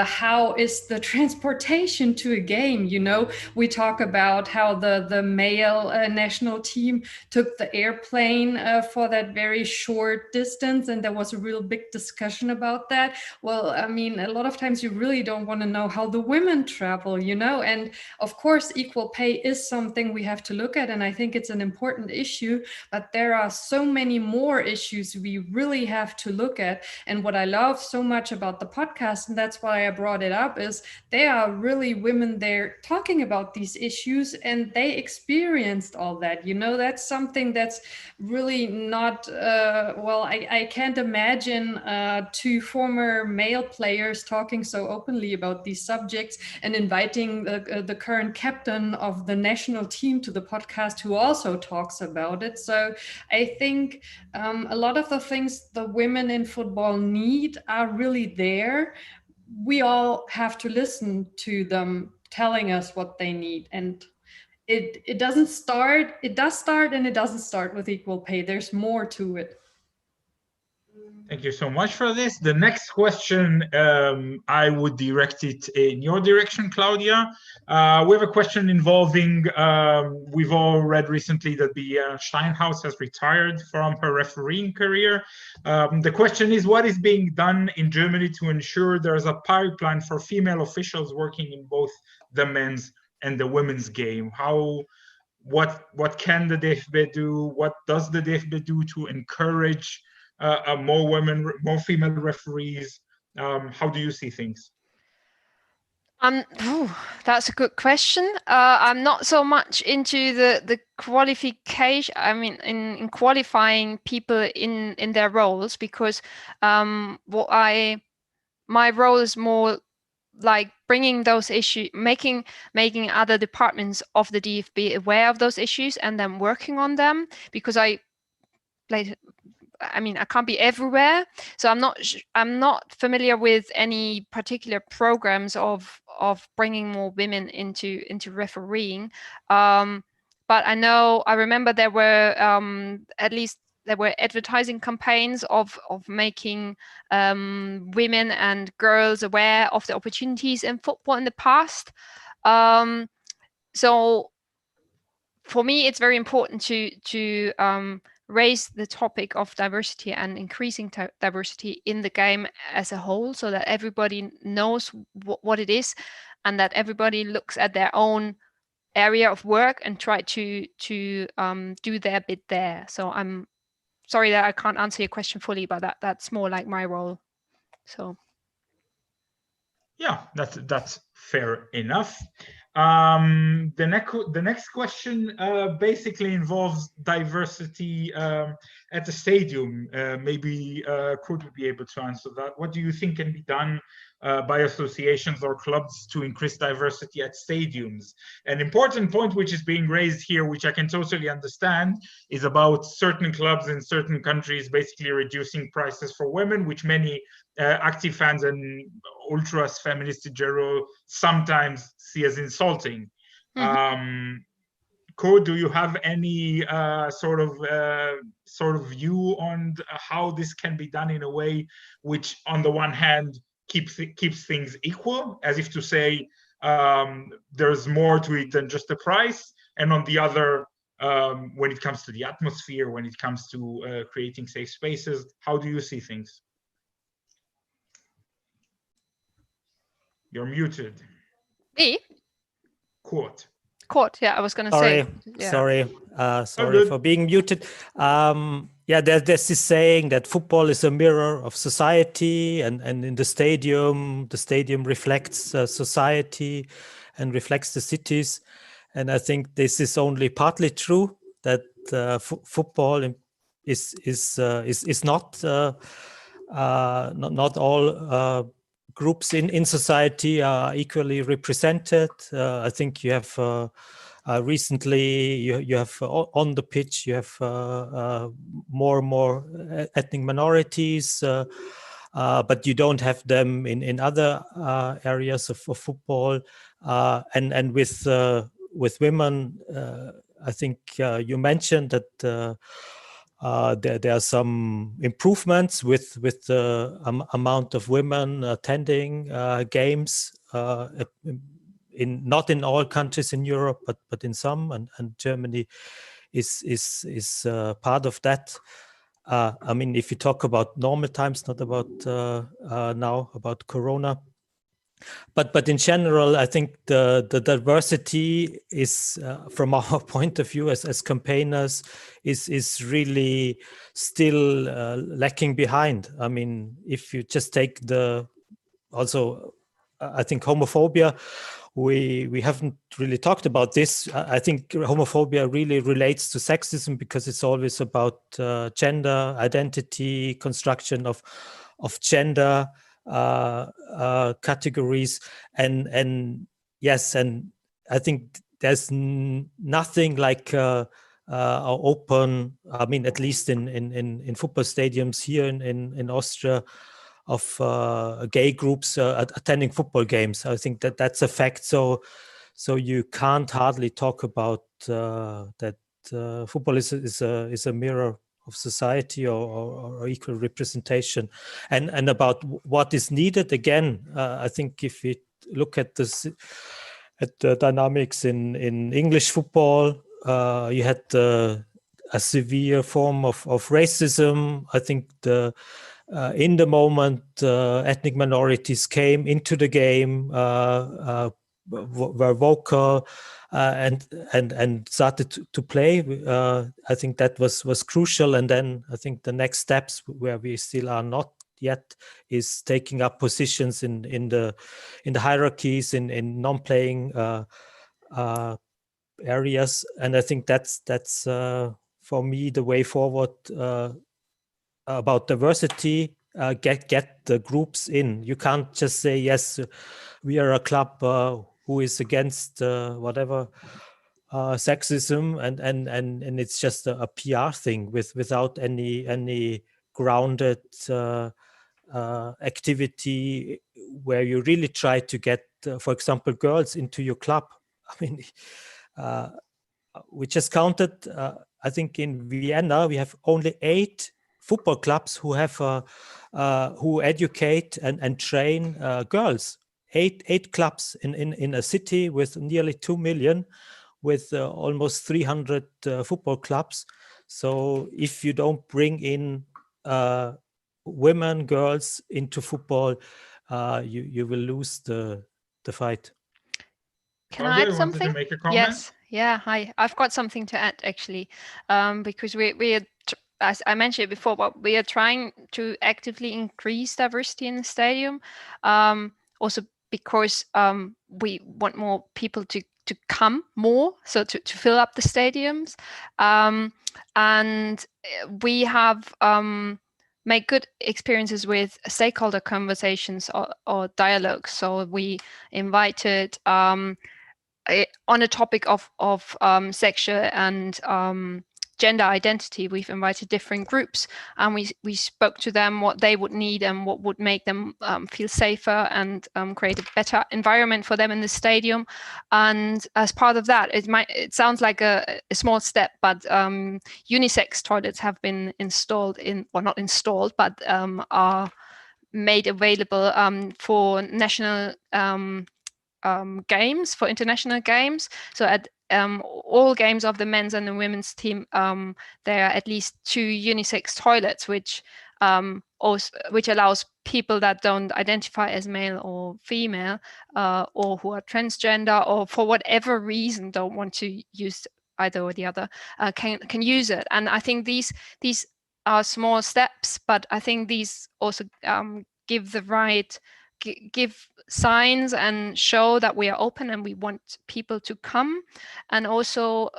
how is the transportation to a game? You know, we talk about how the male national team took the airplane for that very short distance, and there was a real big discussion about that. Well, I mean, a lot of times you really don't want to know how the women travel, you know, and of course equal pay is something we have to look at, and I think it's an important issue, but there are so many more issues we really have to look at. And what I love so much about the podcast, and that's why I brought it up, is there are really women there talking about these issues, and they experienced all that. You know, that's something that's really not, I can't imagine two former male players talking so openly about these subjects and inviting the current captain of the national team to the podcast who also talks about it. So I think a lot of the things the women in football need are really there. We all have to listen to them telling us what they need. And it does start and it doesn't start with equal pay. There's more to it. Thank you so much for this. The next question, I would direct it in your direction, Claudia. We have a question involving, we've all read recently that the Steinhaus has retired from her refereeing career. The question is, what is being done in Germany to ensure there's a pipeline for female officials working in both the men's and the women's game? What can the DFB do? What does the DFB do to encourage more women, more female referees? How do you see things? That's a good question. I'm not so much into the qualification. I mean, in qualifying people in their roles, because my role is more like bringing those issues, making other departments of the DFB aware of those issues and then working on them, because I can't be everywhere, so I'm not familiar with any particular programs of bringing more women into refereeing. But I remember there were there were advertising campaigns of making women and girls aware of the opportunities in football in the past. So for me, it's very important to raise the topic of diversity and increasing diversity in the game as a whole, so that everybody knows what it is, and that everybody looks at their own area of work and try to do their bit there. So I'm sorry that I can't answer your question fully, but that's more like my role. So yeah, that's fair enough. The next question basically involves diversity at the stadium. Maybe Kurt would be able to answer that. What do you think can be done by associations or clubs to increase diversity at stadiums? An important point which is being raised here, which I can totally understand, is about certain clubs in certain countries basically reducing prices for women, which many active fans and ultras, feminists in general, sometimes see as insulting. Code, do you have any sort of view on how this can be done in a way which, on the one hand, keeps things equal, as if to say there's more to it than just the price, and on the other, when it comes to the atmosphere, when it comes to creating safe spaces, how do you see things? You're muted. Me? Court. Yeah, I was going to say. Yeah. Sorry for being muted. There's this saying that football is a mirror of society, and in the stadium reflects society and reflects the cities. And I think this is only partly true, that football is not all groups in society are equally represented. I think you have recently you have on the pitch you have more and more ethnic minorities, but you don't have them in other areas of football. And with women, I think you mentioned that there are some improvements with the amount of women attending games, not in all countries in Europe, but in some, and Germany is part of that. I mean, if you talk about normal times, not about now, about Corona. But in general, I think the diversity is, from our point of view as campaigners, is really still lacking behind. I mean, if you just take I think homophobia, we haven't really talked about this. I think homophobia really relates to sexism because it's always about gender identity, construction of gender categories, and yes, and I think there's nothing like open. I mean, at least in football stadiums here in Austria, of gay groups attending football games. I think that's a fact. So you can't hardly talk about that. Football is a mirror of society or equal representation, and about what is needed. Again, I think if we look at the dynamics in English football, you had a severe form of racism. I think in the moment ethnic minorities came into the game, were vocal, and started to play. I think that was crucial. And then I think the next steps, where we still are not yet, is taking up positions in the hierarchies in non-playing areas. And I think that's for me the way forward. About diversity, get the groups in. You can't just say, yes, we are a club who is against whatever sexism, and it's just a PR thing without any grounded activity where you really try to get, for example, girls into your club. I mean, we just counted. I think in Vienna we have only 8 football clubs who have who educate and train girls. 8 clubs in a city with nearly 2 million, with almost 300 football clubs. So if you don't bring in women, girls into football, you will lose the fight. Can I add something? Wanted to make a comment? Yes. Yeah. Hi. I've got something to add actually, because we are, as I mentioned before, but we are trying to actively increase diversity in the stadium. Also because we want more people to come more, so to fill up the stadiums, and we have made good experiences with stakeholder conversations or dialogues. So we invited on a topic of sexual and gender identity, we've invited different groups, and we spoke to them what they would need and what would make them feel safer and create a better environment for them in the stadium. And as part of that, it sounds like a small step, but unisex toilets have been installed not installed, but are made available for national games, for international games. So at all games of the men's and the women's team, there are at least 2 unisex toilets, which allows people that don't identify as male or female, or who are transgender, or for whatever reason don't want to use either or the other, can use it. And I think these are small steps, but I think these also give signs and show that we are open and we want people to come. And also,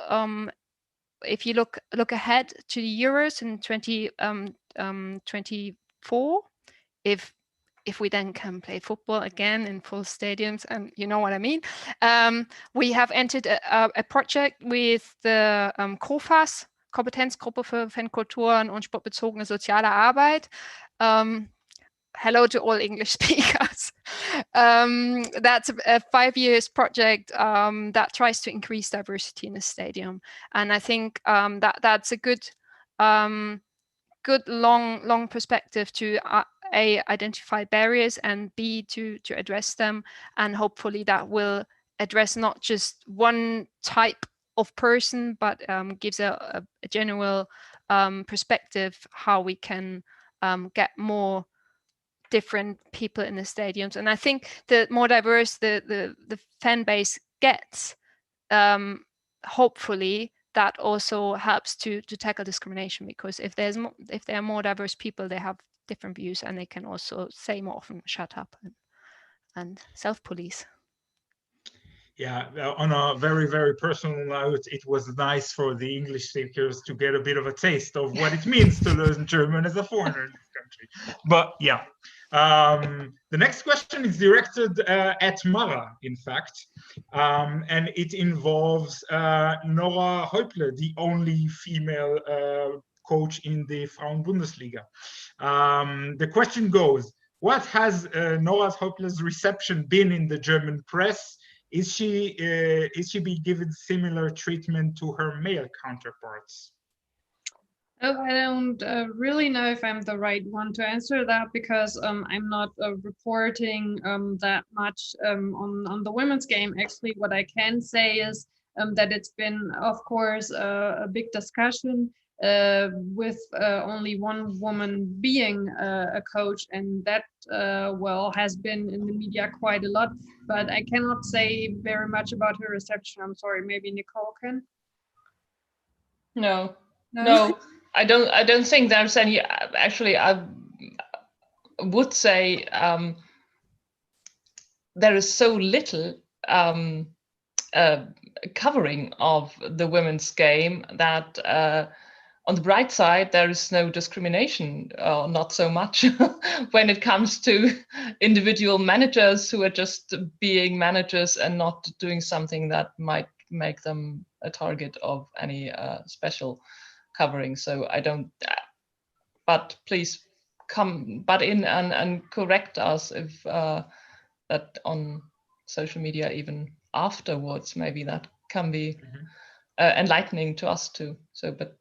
if you look ahead to the Euros in 2024, if we then can play football again in full stadiums, and you know what I mean, we have entered a project with the COFAS, Kompetenzgruppe für Fankulturen und sportbezogene soziale Arbeit. Hello to all English speakers. That's a 5 years project that tries to increase diversity in the stadium. And I think that's a good good long perspective to A, identify barriers, and B, to address them. And hopefully that will address not just one type of person, but gives a general perspective how we can get more different people in the stadiums. And I think the more diverse the fan base gets, hopefully that also helps to tackle discrimination, because if there are more diverse people, they have different views, and they can also say more often, shut up and self-police. Yeah, on a very, very personal note, it was nice for the English speakers to get a bit of a taste of what it means to learn German as a foreigner in this country. But yeah, the next question is directed at Mara, in fact, and it involves Nora Häuptle, the only female coach in the Frauen-Bundesliga. The question goes, what has Nora Häuptle's reception been in the German press? Is she being given similar treatment to her male counterparts? Oh, I don't really know if I'm the right one to answer that, because I'm not reporting that much on the women's game. Actually, what I can say is that it's been, of course, a big discussion with only one woman being a coach, and that has been in the media quite a lot, but I cannot say very much about her reception. I'm sorry, maybe Nicole can. No, I don't think there's any. Actually, I would say there is so little covering of the women's game that on the bright side, there is no discrimination, not so much when it comes to individual managers who are just being managers and not doing something that might make them a target of any special covering. So I don't, but please butt in and correct us if that on social media, even afterwards, maybe that can be enlightening to us too. So, but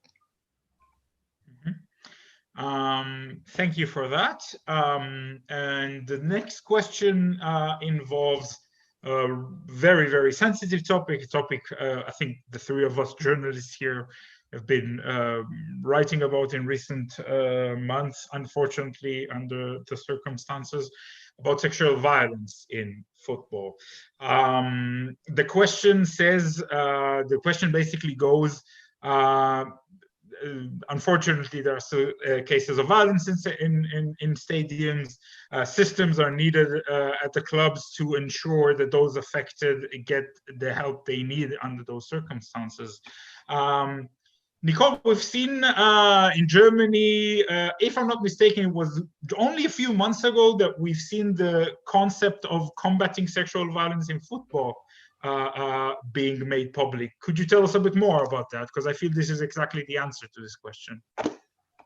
thank you for that. And the next question involves a very, very sensitive topic, I think the three of us journalists here have been writing about in recent months, unfortunately, under the circumstances, about sexual violence in football. The question says, the question basically goes, unfortunately, there are still cases of violence in stadiums. Systems are needed at the clubs to ensure that those affected get the help they need under those circumstances. Nicole, we've seen in Germany, if I'm not mistaken, it was only a few months ago that we've seen the concept of combating sexual violence in football being made public. Could you tell us a bit more about that? Because I feel this is exactly the answer to this question.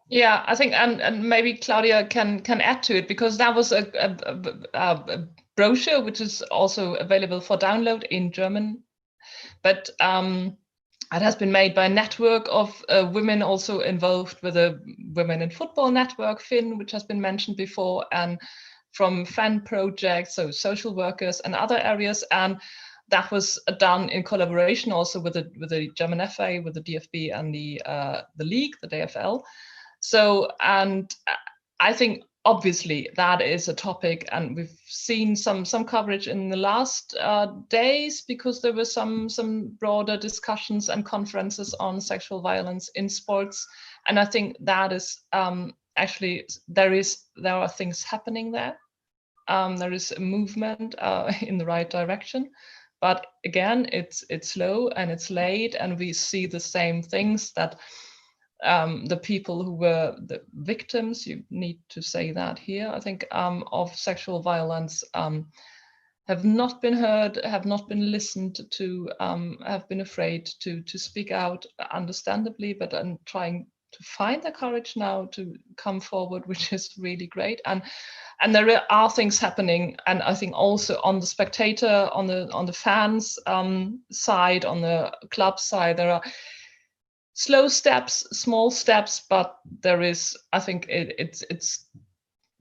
Yeah, I think, and maybe Claudia can add to it, because that was a brochure which is also available for download in German, but it has been made by a network of women also involved with a Women in Football network, FIN, which has been mentioned before, and from fan projects, so social workers and other areas. And that was done in collaboration also with the German FA, with the DFB and the league, the DFL. So, and I think obviously that is a topic, and we've seen some coverage in the last days, because there were some broader discussions and conferences on sexual violence in sports. And I think that is actually, there are things happening there. There is a movement in the right direction. But again, it's slow and it's late, and we see the same things, that the people who were the victims, you need to say that here, I think, of sexual violence have not been heard, have not been listened to, have been afraid to speak out, understandably, but I'm trying to find the courage now to come forward, which is really great. And there are things happening, and I think also on the spectator, on the fans side, on the club side, there are slow steps, small steps, but there is, I think it's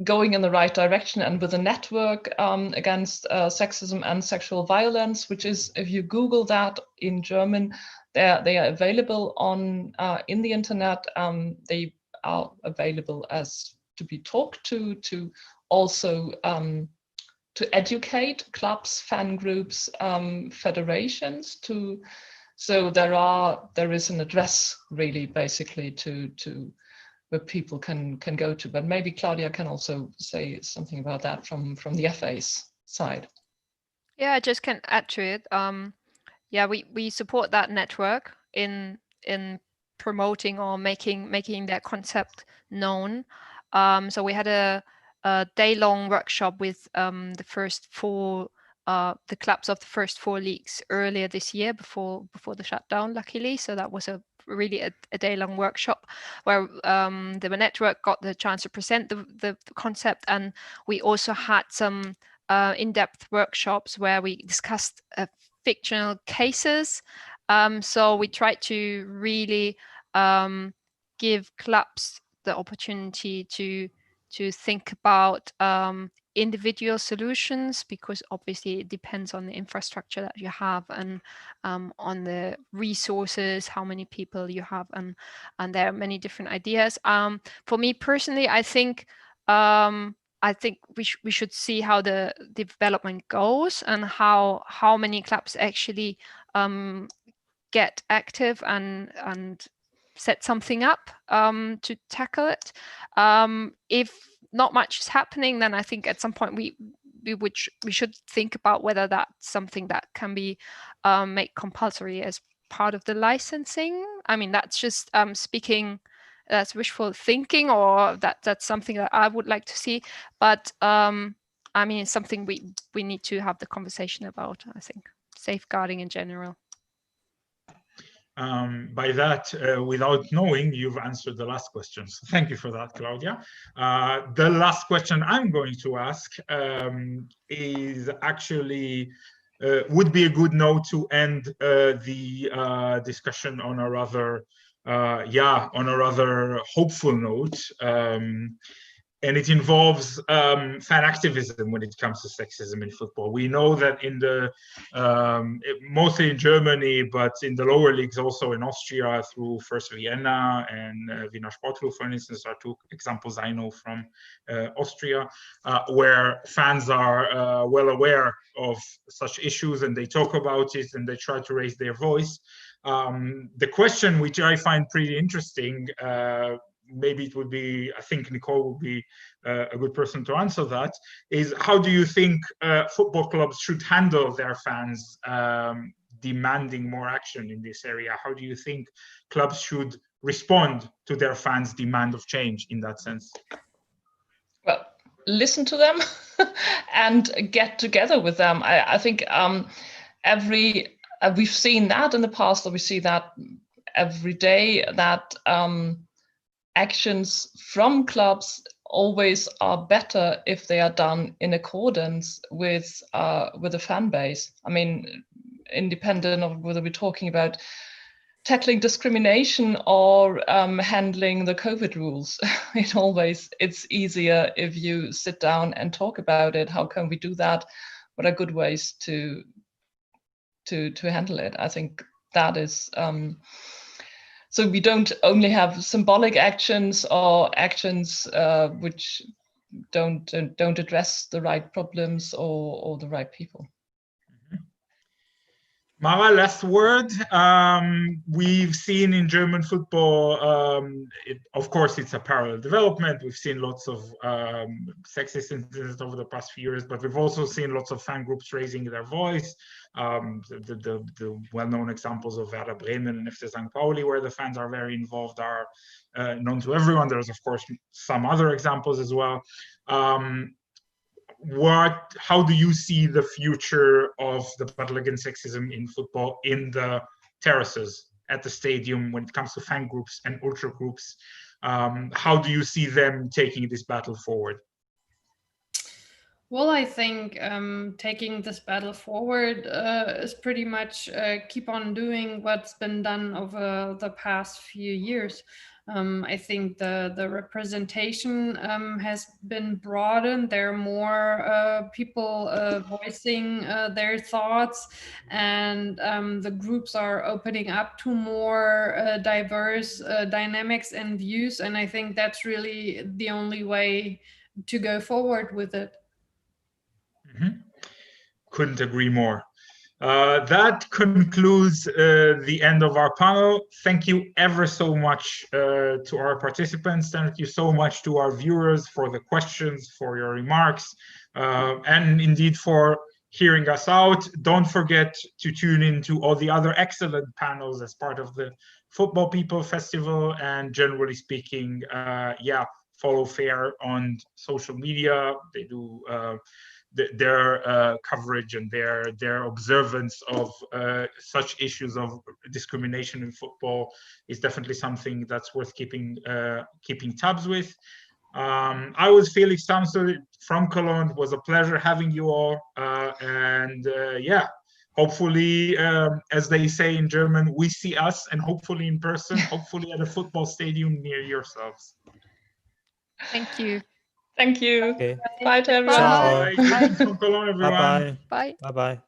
going in the right direction. And with a network against sexism and sexual violence, which is, if you Google that in German, they are available on in the internet. They are available as to be talked to also to educate clubs, fan groups, federations. So there is an address really basically to where people can go to. But maybe Claudia can also say something about that from the FA's side. Yeah, I just can add to it. Yeah, we support that network in promoting or making that concept known. So we had a day-long workshop with the first four the clubs of the first four leagues earlier this year before the shutdown, luckily. So that was really a day-long workshop where the network got the chance to present the concept, and we also had some in-depth workshops where we discussed fictional cases. So we tried to really give clubs the opportunity to think about individual solutions, because obviously it depends on the infrastructure that you have and on the resources, how many people you have, and there are many different ideas. For me personally, I think we should see how the development goes and how many clubs actually get active and set something up to tackle it. If not much is happening, then I think at some point we should think about whether that's something that can be made compulsory as part of the licensing. I mean, that's just speaking. That's wishful thinking, or that's something that I would like to see. But I mean, it's something we need to have the conversation about. I think safeguarding in general. By that, without knowing, you've answered the last question. So thank you for that, Claudia. The last question I'm going to ask is actually would be a good note to end the discussion on a rather hopeful note. And it involves fan activism when it comes to sexism in football. We know that in the mostly in Germany, but in the lower leagues also in Austria through first Vienna and Wiener Sportclub, for instance, are two examples I know from Austria, where fans are well aware of such issues and they talk about it and they try to raise their voice. The question, which I find pretty interesting, maybe it would be, I think Nicole would be a good person to answer that, is how do you think football clubs should handle their fans demanding more action in this area? How do you think clubs should respond to their fans' demand of change in that sense? Well, listen to them and get together with them. I think we've seen that in the past, or we see that every day, that actions from clubs always are better if they are done in accordance with the fan base. I mean, independent of whether we're talking about tackling discrimination or handling the COVID rules, it's easier if you sit down and talk about it. How can we do that? What are good ways to handle it? I think that is. So we don't only have symbolic actions or actions which don't address the right problems or the right people. Mara, last word. We've seen in German football, of course, it's a parallel development. We've seen lots of sexist incidents over the past few years, but we've also seen lots of fan groups raising their voice. The well-known examples of Werder Bremen and FC St. Pauli, where the fans are very involved, are known to everyone. There's, of course, some other examples as well. How do you see the future of the battle against sexism in football in the terraces at the stadium when it comes to fan groups and ultra groups? How do you see them taking this battle forward? Well, I think taking this battle forward is pretty much keep on doing what's been done over the past few years. I think the representation has been broadened. There are more people voicing their thoughts, and the groups are opening up to more diverse dynamics and views. And I think that's really the only way to go forward with it. Couldn't agree more. That concludes the end of our panel. Thank you ever so much to our participants. Thank you so much to our viewers for the questions, for your remarks, and indeed for hearing us out. Don't forget to tune in to all the other excellent panels as part of the Football People Festival. And generally speaking, follow FAIR on social media. They do their coverage and their observance of such issues of discrimination in football is definitely something that's worth keeping tabs with. I was Felix Tamsut from Cologne. It was a pleasure having you all, and hopefully, as they say in German, we see us, and hopefully in person, hopefully at a football stadium near yourselves. Thank you. Thank you. Okay. Bye to everyone. Ciao. Bye. Greetings from Cologne, everyone. Bye-bye. Bye. Bye-bye.